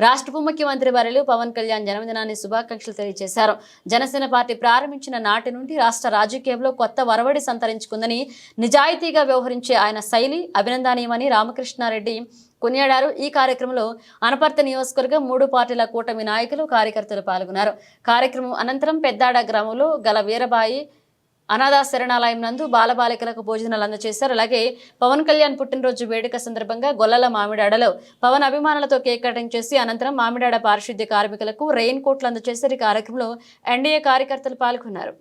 రాష్ట్ర ఉప ముఖ్యమంత్రి వర్యులు పవన్ కళ్యాణ్ జన్మదినాన్ని శుభాకాంక్షలు తెలియజేశారు. జనసేన పార్టీ ప్రారంభించిన నాటి నుండి రాష్ట్ర రాజకీయంలో కొత్త వరవడి సంతరించుకుందని, నిజాయితీగా వ్యవహరించే ఆయన శైలి అభినందనీయమని రామకృష్ణారెడ్డి కొనియాడారు. ఈ కార్యక్రమంలో అనపర్తి నియోజకవర్గం 3 పార్టీల కూటమి నాయకులు కార్యకర్తలు పాల్గొన్నారు. కార్యక్రమం అనంతరం పెద్దాడ గ్రామంలో గల వీరబాయి అనాథ శరణాలయం నందు బాలబాలికలకు భోజనాలు అందజేశారు. అలాగే పవన్ కళ్యాణ్ పుట్టినరోజు వేడుక సందర్భంగా గొల్లల మామిడాడలో పవన్ అభిమానులతో కేక్ కటింగ్ చేసి అనంతరం మామిడాడ పారిశుద్ధ్య కార్మికులకు రెయిన్ కోట్లు అందజేశారు. ఈ కార్యక్రమంలో ఎన్డీఏ కార్యకర్తలు పాల్గొన్నారు.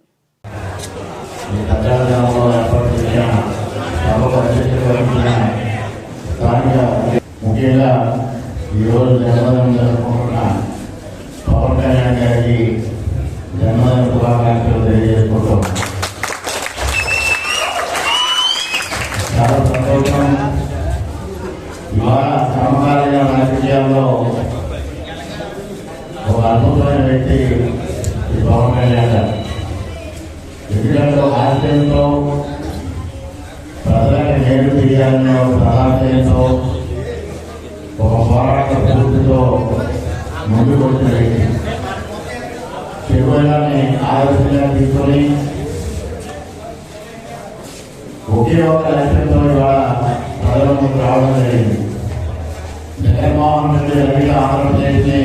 ముఖ్యంగా ఈరోజు జన్మదినం జరుపుకుంటున్న పవన్ కళ్యాణ్ గారికి జన్మదిన శుభాకాంక్షలు తెలియజేసుకుంటాం. చాలా సంతోషం. ఇవాళ సమకాలీన రాజకీయాల్లో ఒక అద్భుతమైన వ్యక్తి ఈ పవన్ కళ్యాణ్ గారు. ఎందుకంటే ఒక ఆశయంతో ప్రజలకు మేలు చేయాలనే ఒక ప్రధానంతో ఒక పోరాట స్ఫూర్తితో ముందుకు వచ్చిన వ్యక్తి. చిరువైనాన్ని ఆదర్శంగా తీసుకొని ఒకే ఒక లక్ష్యంతో ఇవాళ ప్రజల ముందు రావడం జరిగింది. జగన్మోహన్ రెడ్డి రవిగా ఆంధ్రప్రదేశ్ని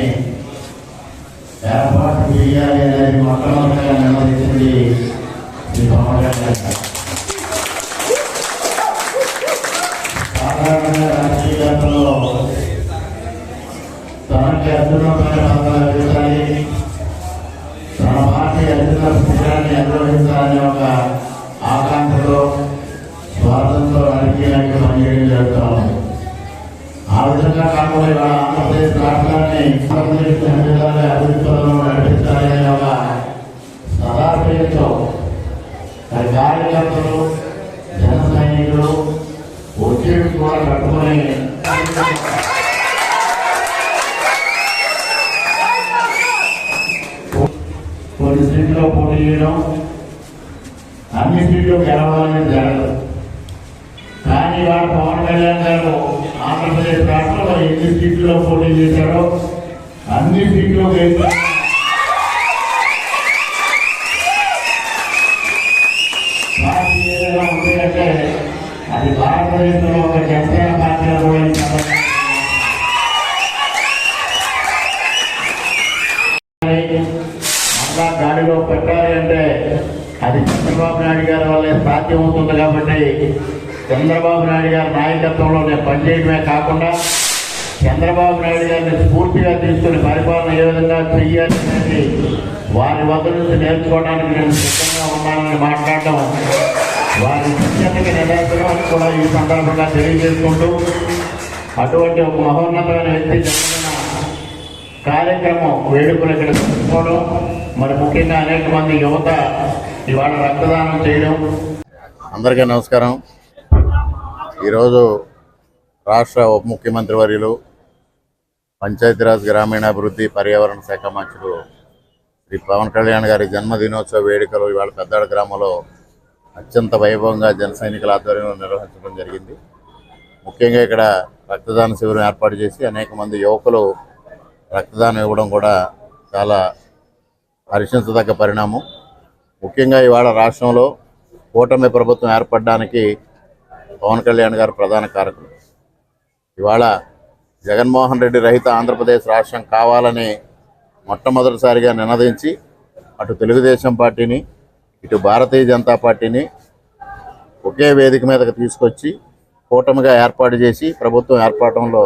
ఏర్పాటు చేయాలి అనేది మొట్టమొదటిగా నిర్ణయించింది ఈ పవన్ కళ్యాణ్. సాధారణంగా రాజకీయాల్లో తనకి అత్యున్నతమైన పదవులు లభించాలి, తన పార్టీ అత్యున్నత స్థిరాన్ని నిర్వహించాలనే ఒక ఆకాంక్షతో స్వార్థంతో రాజకీయానికి పనిచేయడం జరుగుతాం. ఆ విధంగా కాకుండా ఇవాళ ఆంధ్రప్రదేశ్ రాష్ట్రాన్ని ఆంధ్రప్రదేశ్ అభివృద్ధి పదంలో నడిపించాలి అనే ఒక సదాశయంతో కార్యకర్తలు, జన సైనికులు ఒత్తిడి కూడా కట్టుకొని కొన్ని సీట్లో పోటీ చేయడం, అన్ని సీట్లు గెలవాలని జరగదు. కానీ ఇవాళ పవన్ కళ్యాణ్ గారు ఆంధ్రప్రదేశ్ రాష్ట్రంలో ఎన్ని సీట్లలో పోటీ చేశారో అన్ని సీట్లు గెలిచారు. పార్టీ ఏదైనా ఉందంటే అది భారతదేశంలో ఒక జనసేన పార్టీ మళ్ళా గాడిలో పెట్టాలి అంటే అది చంద్రబాబు నాయుడు గారి వల్లే సాధ్యమవుతుంది. కాబట్టి చంద్రబాబు నాయుడు గారి నాయకత్వంలో నేను పనిచేయడమే కాకుండా చంద్రబాబు నాయుడు గారిని స్ఫూర్తిగా తీసుకుని పరిపాలన ఏ విధంగా చెయ్యాలి అనేది వారి వద్ద నుంచి నేర్చుకోవడానికి నేను సిద్ధంగా ఉన్నానని మాట్లాడడం వారి సత్యానికి నిదర్శనం కూడా ఈ సందర్భంగా తెలియజేసుకుంటూ అటువంటి ఒక మహోన్నతమైన వ్యక్తి జరిగిన కార్యక్రమం వేడుకలు ఇక్కడ జరుపుకోవడం, మరి ముఖ్యంగా అనేక మంది యువత ఇవాళ రక్తదానం చేయడం. అందరికీ నమస్కారం. ఈరోజు రాష్ట్ర ఉప ముఖ్యమంత్రి వర్యులు పంచాయతీరాజ్ గ్రామీణాభివృద్ధి పర్యావరణ శాఖ మంత్రులు శ్రీ పవన్ కళ్యాణ్ గారి జన్మదినోత్సవ వేడుకలు ఇవాళ పెద్దాడ గ్రామంలో అత్యంత వైభవంగా జన సైనికుల ఆధ్వర్యంలో నిర్వహించడం జరిగింది. ముఖ్యంగా ఇక్కడ రక్తదాన శిబిరం ఏర్పాటు చేసి అనేక మంది యువకులు రక్తదానం ఇవ్వడం కూడా చాలా హర్షించదగ్గ పరిణామం. ముఖ్యంగా ఇవాళ రాష్ట్రంలో కూటమి ప్రభుత్వం ఏర్పడడానికి పవన్ కళ్యాణ్ గారు ప్రధాన కారకులు. ఇవాళ జగన్మోహన్ రెడ్డి రహిత ఆంధ్రప్రదేశ్ రాష్ట్రం కావాలని మొట్టమొదటిసారిగా నినదించి అటు తెలుగుదేశం పార్టీని ఇటు భారతీయ జనతా పార్టీని ఒకే వేదిక మీదకి తీసుకొచ్చి కూటమిగా ఏర్పాటు చేసి ప్రభుత్వం ఏర్పడటంలో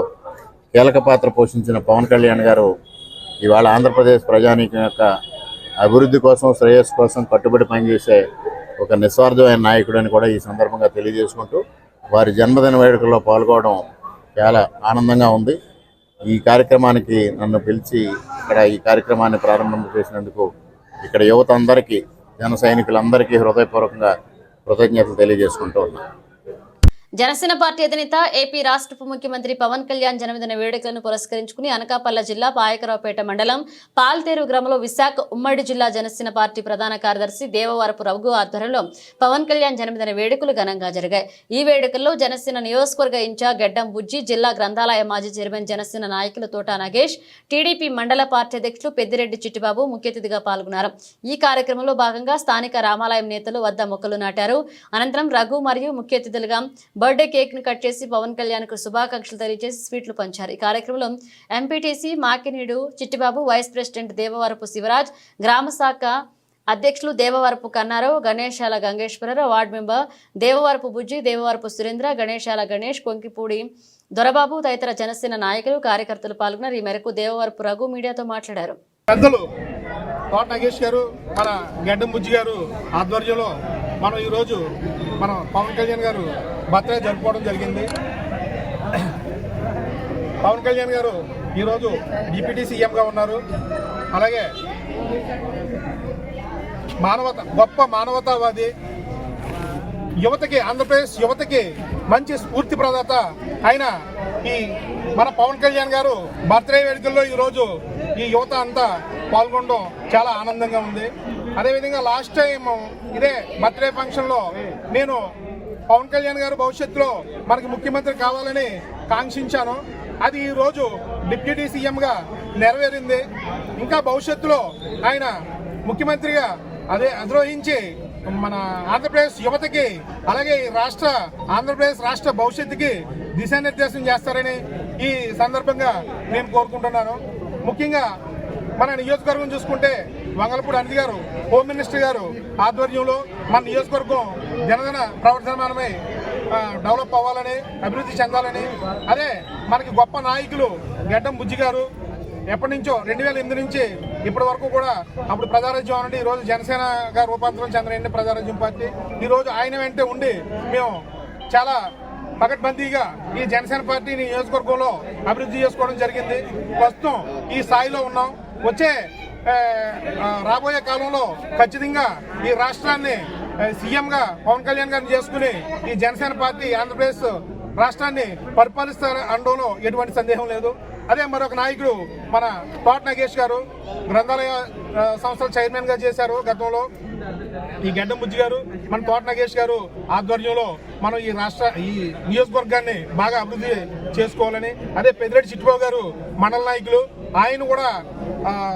కీలక పాత్ర పోషించిన పవన్ కళ్యాణ్ గారు ఇవాళ ఆంధ్రప్రదేశ్ ప్రజానీకం యొక్క అభివృద్ధి కోసం శ్రేయస్సు కోసం కట్టుబడి పనిచేసే ఒక నిస్వార్థమైన నాయకుడు అని కూడా ఈ సందర్భంగా తెలియజేసుకుంటూ వారి జన్మదిన వేడుకల్లో పాల్గొనడం చాలా ఆనందంగా ఉంది. ఈ కార్యక్రమానికి నన్ను పిలిచి ఇక్కడ ఈ కార్యక్రమాన్ని ప్రారంభం చేసినందుకు ఇక్కడ యువత అందరికీ జన సైనికులందరికీ హృదయపూర్వకంగా కృతజ్ఞతలు తెలియజేసుకుంటూ ఉన్నాను. జనసేన పార్టీ అధినేత ఏపీ రాష్ట్ర ఉప ముఖ్యమంత్రి పవన్ కళ్యాణ్ జన్మదిన వేడుకలను పురస్కరించుకుని అనకాపల్లి జిల్లా పాయకరావుపేట మండలం పాల్తేరు గ్రామంలో విశాఖ ఉమ్మడి జిల్లా జనసేన పార్టీ ప్రధాన కార్యదర్శి దేవవరపు రఘు ఆధ్వర్యంలో పవన్ కళ్యాణ్ జన్మదిన వేడుకలు ఘనంగా జరిగాయి. ఈ వేడుకల్లో జనసేన నియోజకవర్గ ఇన్ఛార్జ్ గడ్డం బుజ్జి, జిల్లా గ్రంథాలయ మాజీ చైర్మన్ జనసేన నాయకులు తోట నాగేష్, టీడీపీ మండల పార్టీ అధ్యక్షులు పెద్దిరెడ్డి చిట్టిబాబు ముఖ్య అతిథిగా పాల్గొన్నారు. ఈ కార్యక్రమంలో భాగంగా స్థానిక రామాలయం నేతలు వద్ద మొక్కలు నాటారు. అనంతరం రఘు మరియు ముఖ్య అతిథులుగా బర్త్డే కేక్ ను కట్ చేసి పవన్ కళ్యాణ్ కు శుభాకాంక్షలు తెలియజేసి స్వీట్లు పంచారు. ఈ కార్యక్రమంలో MPTC Makineedu Chittibabu, vice president Devavarapu Sivaraj, గ్రామ శాఖ అధ్యక్షులు దేవవరపు కన్నారావు, గణేశాల గంగేశ్వరరావు, వార్డు మెంబర్ దేవవరపు బుజ్జి, దేవవరపు సురేంద్ర, గణేశాల గణేష్, కొంకిపూడి దొరబాబు తదితర జనసేన నాయకులు కార్యకర్తలు పాల్గొన్నారు. ఈ మేరకు దేవవరపు రఘు మీడియాతో మాట్లాడారు. పెద్దలు తోట నాగేష్ గారు, మన గడ్డం బుజ్జి గారు ఆధ్వర్యంలో మనం ఈరోజు మన పవన్ కళ్యాణ్ గారు బర్త్డే జరుపుకోవడం జరిగింది. పవన్ కళ్యాణ్ గారు ఈరోజు డిప్యూటీ సీఎంగా ఉన్నారు. అలాగే గొప్ప మానవతావాది, యువతకి, ఆంధ్రప్రదేశ్ యువతకి మంచి స్ఫూర్తి ప్రదాత అయిన ఈ మన పవన్ కళ్యాణ్ గారు బర్త్డే వేడుకల్లో ఈరోజు ఈ యువత అంతా పాల్గొనడం చాలా ఆనందంగా ఉంది. అదేవిధంగా లాస్ట్ టైం ఇదే బర్త్డే ఫంక్షన్లో నేను పవన్ కళ్యాణ్ గారు భవిష్యత్తులో మనకి ముఖ్యమంత్రి కావాలని కాంక్షించాను. అది ఈరోజు డిప్యూటీ సీఎంగా నెరవేరింది. ఇంకా భవిష్యత్తులో ఆయన ముఖ్యమంత్రిగా అధిరోహించి మన ఆంధ్రప్రదేశ్ యువతకి, అలాగే ఆంధ్రప్రదేశ్ రాష్ట్ర భవిష్యత్తుకి దిశానిర్దేశం చేస్తారని ఈ సందర్భంగా నేను కోరుకుంటున్నాను. ముఖ్యంగా మన నియోజకవర్గం చూసుకుంటే వంగలపూడి అనిల్ గారు, హోమ్ మినిస్టర్ గారు ఆధ్వర్యంలో మన నియోజకవర్గం జనగణ ప్రవర్తమానమై డెవలప్ అవ్వాలని, అభివృద్ధి చెందాలని, అదే మనకి గొప్ప నాయకులు గడ్డం బుజ్జి గారు ఎప్పటి నుంచో 2008 నుంచి ఇప్పటి వరకు కూడా అప్పుడు ప్రజారాజ్యం అనండి, ఈరోజు జనసేనగా రూపాంతరం చెందిన ప్రజారాజ్యం పార్టీ, ఈరోజు ఆయన వెంటే ఉండి మేము చాలా పకడ్బందీగా ఈ జనసేన పార్టీని నియోజకవర్గంలో అభివృద్ధి చేసుకోవడం జరిగింది. ప్రస్తుతం ఈ స్థాయిలో ఉన్నాం. వచ్చే రాబోయే కాలంలో ఖచ్చితంగా ఈ రాష్ట్రాన్ని సీఎంగా పవన్ కళ్యాణ్ గారిని చేసుకుని ఈ జనసేన పార్టీ ఆంధ్రప్రదేశ్ రాష్ట్రాన్ని పరిపాలిస్తారు అనడంలో ఎటువంటి సందేహం లేదు. అదే మరొక నాయకుడు మన తోట నాగేష్ గారు, గ్రంథాలయ సంస్థల చైర్మన్ గా చేశారు గతంలో. ఈ గడ్డం బుజ్జి గారు, మన తోట నాగేష్ గారు ఆధ్వర్యంలో మనం ఈ నియోజకవర్గాన్ని బాగా అభివృద్ధి చేసుకోవాలని, అదే పెద్దిరెడ్డి చిట్టిబాబు గారు మండల నాయకులు, ఆయన కూడా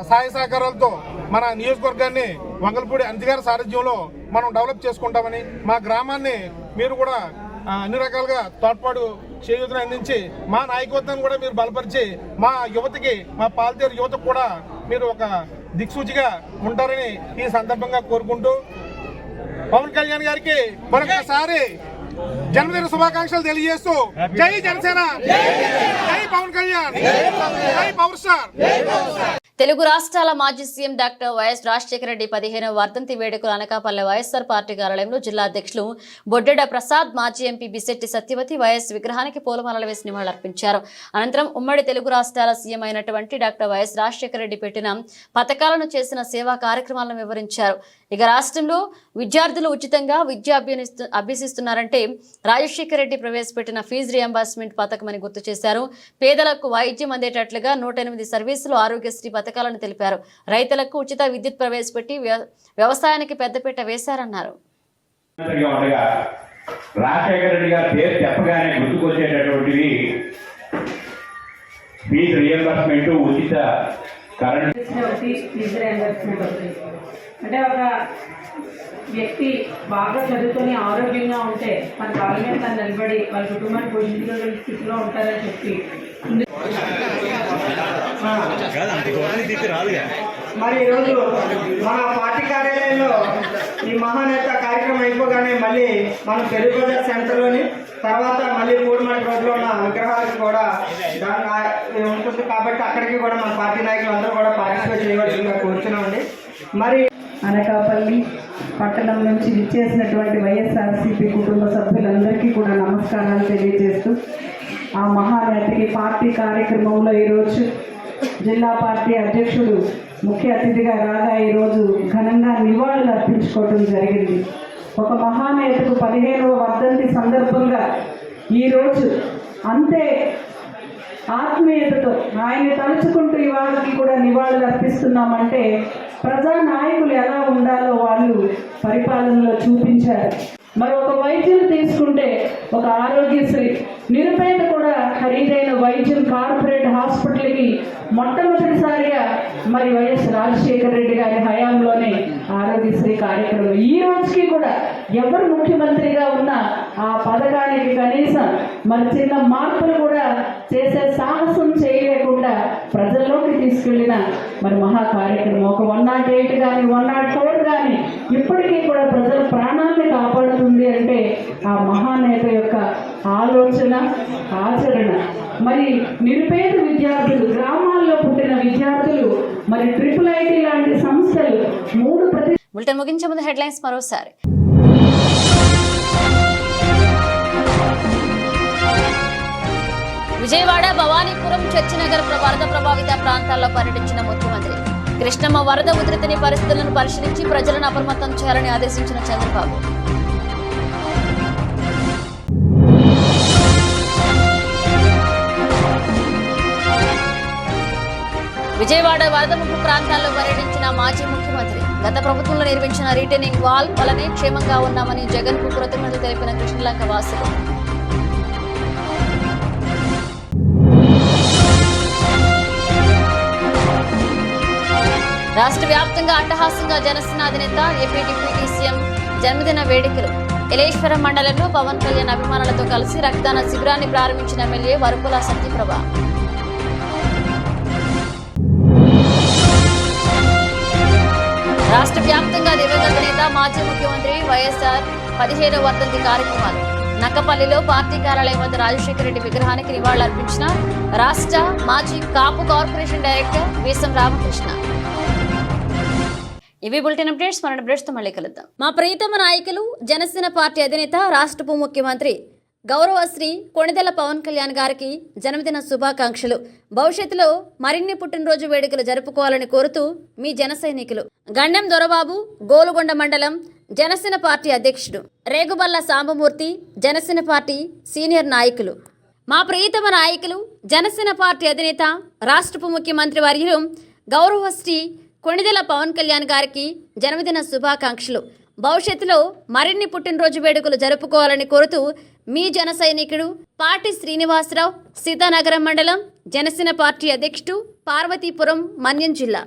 సహాయ సహకారాలతో మన నియోజకవర్గాన్ని వంగలపూడి అనిల్ గారి సారథ్యంలో మనం డెవలప్ చేసుకుంటామని, మా గ్రామాన్ని మీరు కూడా అన్ని రకాలుగా తోడ్పాటు చేయూతను అందించి మా నాయకత్వాన్ని కూడా మీరు బలపరిచి మా యువతకి, మా పాల్తేరు యువతకు కూడా మీరు ఒక దిక్సూచిగా ఉంటారని ఈ సందర్భంగా కోరుకుంటూ పవన్ కళ్యాణ్ గారికి మరొకసారి జన్మదిన శుభాకాంక్షలు తెలియజేస్తూ జై జనసేన, జై పవన్ కళ్యాణ్, జై పవర్ స్టార్. తెలుగు రాష్ట్రాల మాజీ CM doctor YS Rajasekhara Reddy 15వ వర్ధంతి వేడుకలు అనకాపల్లి వైఎస్ఆర్ పార్టీ కార్యాలయంలో జిల్లా అధ్యక్షులు బొడ్డెడ ప్రసాద్, మాజీ ఎంపీ బిశెట్టి సత్యవతి వైఎస్ విగ్రహానికి పూలమాలలు వేసి నివాళులర్పించారు. అనంతరం ఉమ్మడి తెలుగు రాష్ట్రాల సీఎం అయినటువంటి డాక్టర్ వైఎస్ రాజశేఖర రెడ్డి పెట్టిన పథకాలను, చేసిన సేవా కార్యక్రమాలను వివరించారు. ఇక రాష్ట్రంలో విద్యార్థులు ఉచితంగా విద్య అభ్యసిస్తున్నారంటే రాజశేఖర రెడ్డి ప్రవేశపెట్టిన ఫీజు రియంబర్స్మెంట్ పథకమని గుర్తు చేశారు. పేదలకు వైద్యం అందేటట్లుగా 108 సర్వీసులు, ఆరోగ్యశ్రీ పథకాలను తెలిపారు. రైతులకు ఉచిత విద్యుత్ ప్రవేశపెట్టి వ్యవసాయానికి పెద్దపీట వేశారన్నారు. రాజశేఖర రెడ్డి గారి పేరు చెప్పగానే గుర్తుకొచ్చేటటువంటివి ఫీజు రియంబర్స్మెంట్, ఉచిత కరెంట్. అంటే ఒక వ్యక్తి బాగా చదువుకొని ఆరోగ్యంగా ఉంటే మన కాళ్ళ మీద తను నిలబడి వాళ్ళ కుటుంబాన్ని పోషించుకోగల స్థితిలో ఉంటారని చెప్పి మరి ఈరోజు మన పార్టీ కార్యాలయంలో ఈ మహానేత కార్యక్రమం అయిపోగానే మళ్ళీ మనం తెలుగు బజార్ సెంటర్లోని తర్వాత మళ్ళీ పూడిమట్టి రోడ్లో ఉన్న విగ్రహాలకు కూడా దాని ఉంటుంది కాబట్టి అక్కడికి కూడా మన పార్టీ నాయకులు అందరూ కూడా పార్టిసిపేట్ చేయవలసిందిగా కోరుతున్నామండి. మరి అనకాపల్లి పట్టణం నుంచి విచ్చేసినటువంటి వైఎస్ఆర్సీపీ కుటుంబ సభ్యులందరికీ కూడా నమస్కారాలు తెలియజేస్తూ ఆ మహానేతకి పార్టీ కార్యక్రమంలో ఈరోజు జిల్లా పార్టీ అధ్యక్షుడు ముఖ్య అతిథిగా రాగా ఈరోజు ఘనంగా నివాళులు అర్పించుకోవడం జరిగింది. ఒక మహానేతకు 15వ వర్ధంతి సందర్భంగా ఈరోజు అంతే ఆత్మీయతతో ఆయన్ని తలుచుకుంటూ ఇవాళకి కూడా నివాళులు అర్పిస్తున్నామంటే ప్రజా నాయకులు ఎలా ఉండాలో వాళ్ళు పరిపాలనలో చూపించారు. మరి ఒక వైద్యం తీసుకుంటే ఒక ఆరోగ్యశ్రీ, నిరుపేద కూడా ఖరీదైన వైద్యం కార్పొరేట్ హాస్పిటల్కి మొట్టమొదటిసారిగా మరి వైఎస్ రాజశేఖర రెడ్డి గారి హయాంలోనే ఆరోగ్యశ్రీ కార్యక్రమం. ఈ రోజుకి కూడా ఎవరు ముఖ్యమంత్రిగా ఉన్నా ఆ పథకానికి కనీసం మరి చిన్న మార్పులు కూడా చేసే సాహసం చేయలేకుండా ప్రజల్లోకి తీసుకెళ్లిన మరి మహా కార్యక్రమం. ఒక 108 కానీ 104 కానీ ఇప్పటికీ కూడా ప్రజల ప్రాణాన్ని కాపాడుతుంది అంటే ఆ మహానేత యొక్క ఆలోచన, ఆచరణ. మరి నిరుపేద విద్యార్థులు, గ్రామాల్లో పుట్టిన విద్యార్థులు, మరి IIIT లాంటి సంస్థలు 3 బులెటిన్ ముగించే ముందు హెడ్లైన్స్ మరోసారి. విజయవాడ, భవానీపురం, చర్చినగర్ వరద ప్రభావిత ప్రాంతాల్లో పర్యటించిన ముఖ్యమంత్రి. కృష్ణమ్మ వరద ఉధృతిని, పరిస్థితులను పరిశీలించి ప్రజలను అప్రమత్తం చేయాలని ఆదేశించిన చంద్రబాబు. విజయవాడ వరద ముప్పు ప్రాంతాల్లో పర్యటించిన మాజీ ముఖ్యమంత్రి. గత ప్రభుత్వంలో నిర్మించిన రీటైనింగ్ వాల్ వల్లనే క్షేమంగా ఉన్నామని జగన్కు కృతజ్ఞతలు తెలిపిన కృష్ణలంక వాసులు. రాష్ట్ర వ్యాప్తంగా అట్టహాసంగా జనసేన అధినేత ఏపీ డిప్యూటీ సీఎం జన్మదిన వేడుకలు. ఎలేశ్వరం మండలంలో పవన్ కళ్యాణ్ అభిమానులతో కలిసి రక్తదాన శిబిరాన్ని ప్రారంభించిన ఎమ్మెల్యే వరపుల సత్యప్రభ. రాష్ట్ర వ్యాప్తంగా దివంగత నేత మాజీ ముఖ్యమంత్రి వైఎస్ఆర్ 15వ వర్ధంతి కార్యక్రమాలు. నక్కపల్లిలో పార్టీ కార్యాలయం వద్ద రాజశేఖర రెడ్డి విగ్రహానికి నివాళులర్పించిన రాష్ట్ర మాజీ కాపు కార్పొరేషన్ డైరెక్టర్ వీసం రామకృష్ణ. ఇవి బులెటిన్ అప్డేట్స్. మన అప్డేట్స్తో మళ్ళీ కలుద్దాం. మా ప్రీతమ నాయకులు, జనసేన పార్టీ అధినేత, రాష్ట్ర ఉప ముఖ్యమంత్రి గౌరవశ్రీ కొణిదెల పవన్ కళ్యాణ్ గారికి జన్మదిన శుభాకాంక్షలు. భవిష్యత్తులో మరిన్ని పుట్టినరోజు వేడుకలు జరుపుకోవాలని కోరుతూ మీ జన సైనికులు. గండెం దొరబాబు, గోలుగొండ మండలం జనసేన పార్టీ అధ్యక్షుడు. రేగుబల్ల సాంబమూర్తి, జనసేన పార్టీ సీనియర్ నాయకులు. మా ప్రియతమ నాయకులు, జనసేన పార్టీ అధినేత, రాష్ట్ర ఉప ముఖ్యమంత్రి వర్యులు గౌరవశ్రీ కొణిదెల పవన్ కళ్యాణ్ గారికి జన్మదిన శుభాకాంక్షలు. భవిష్యత్తులో మరిన్ని పుట్టినరోజు వేడుకలు జరుపుకోవాలని కోరుతూ మీ జన సైనికుడు పాటి శ్రీనివాసరావు, సీతానగరం మండలం జనసేన పార్టీ అధ్యక్షుడు, పార్వతీపురం, మన్యం జిల్లా.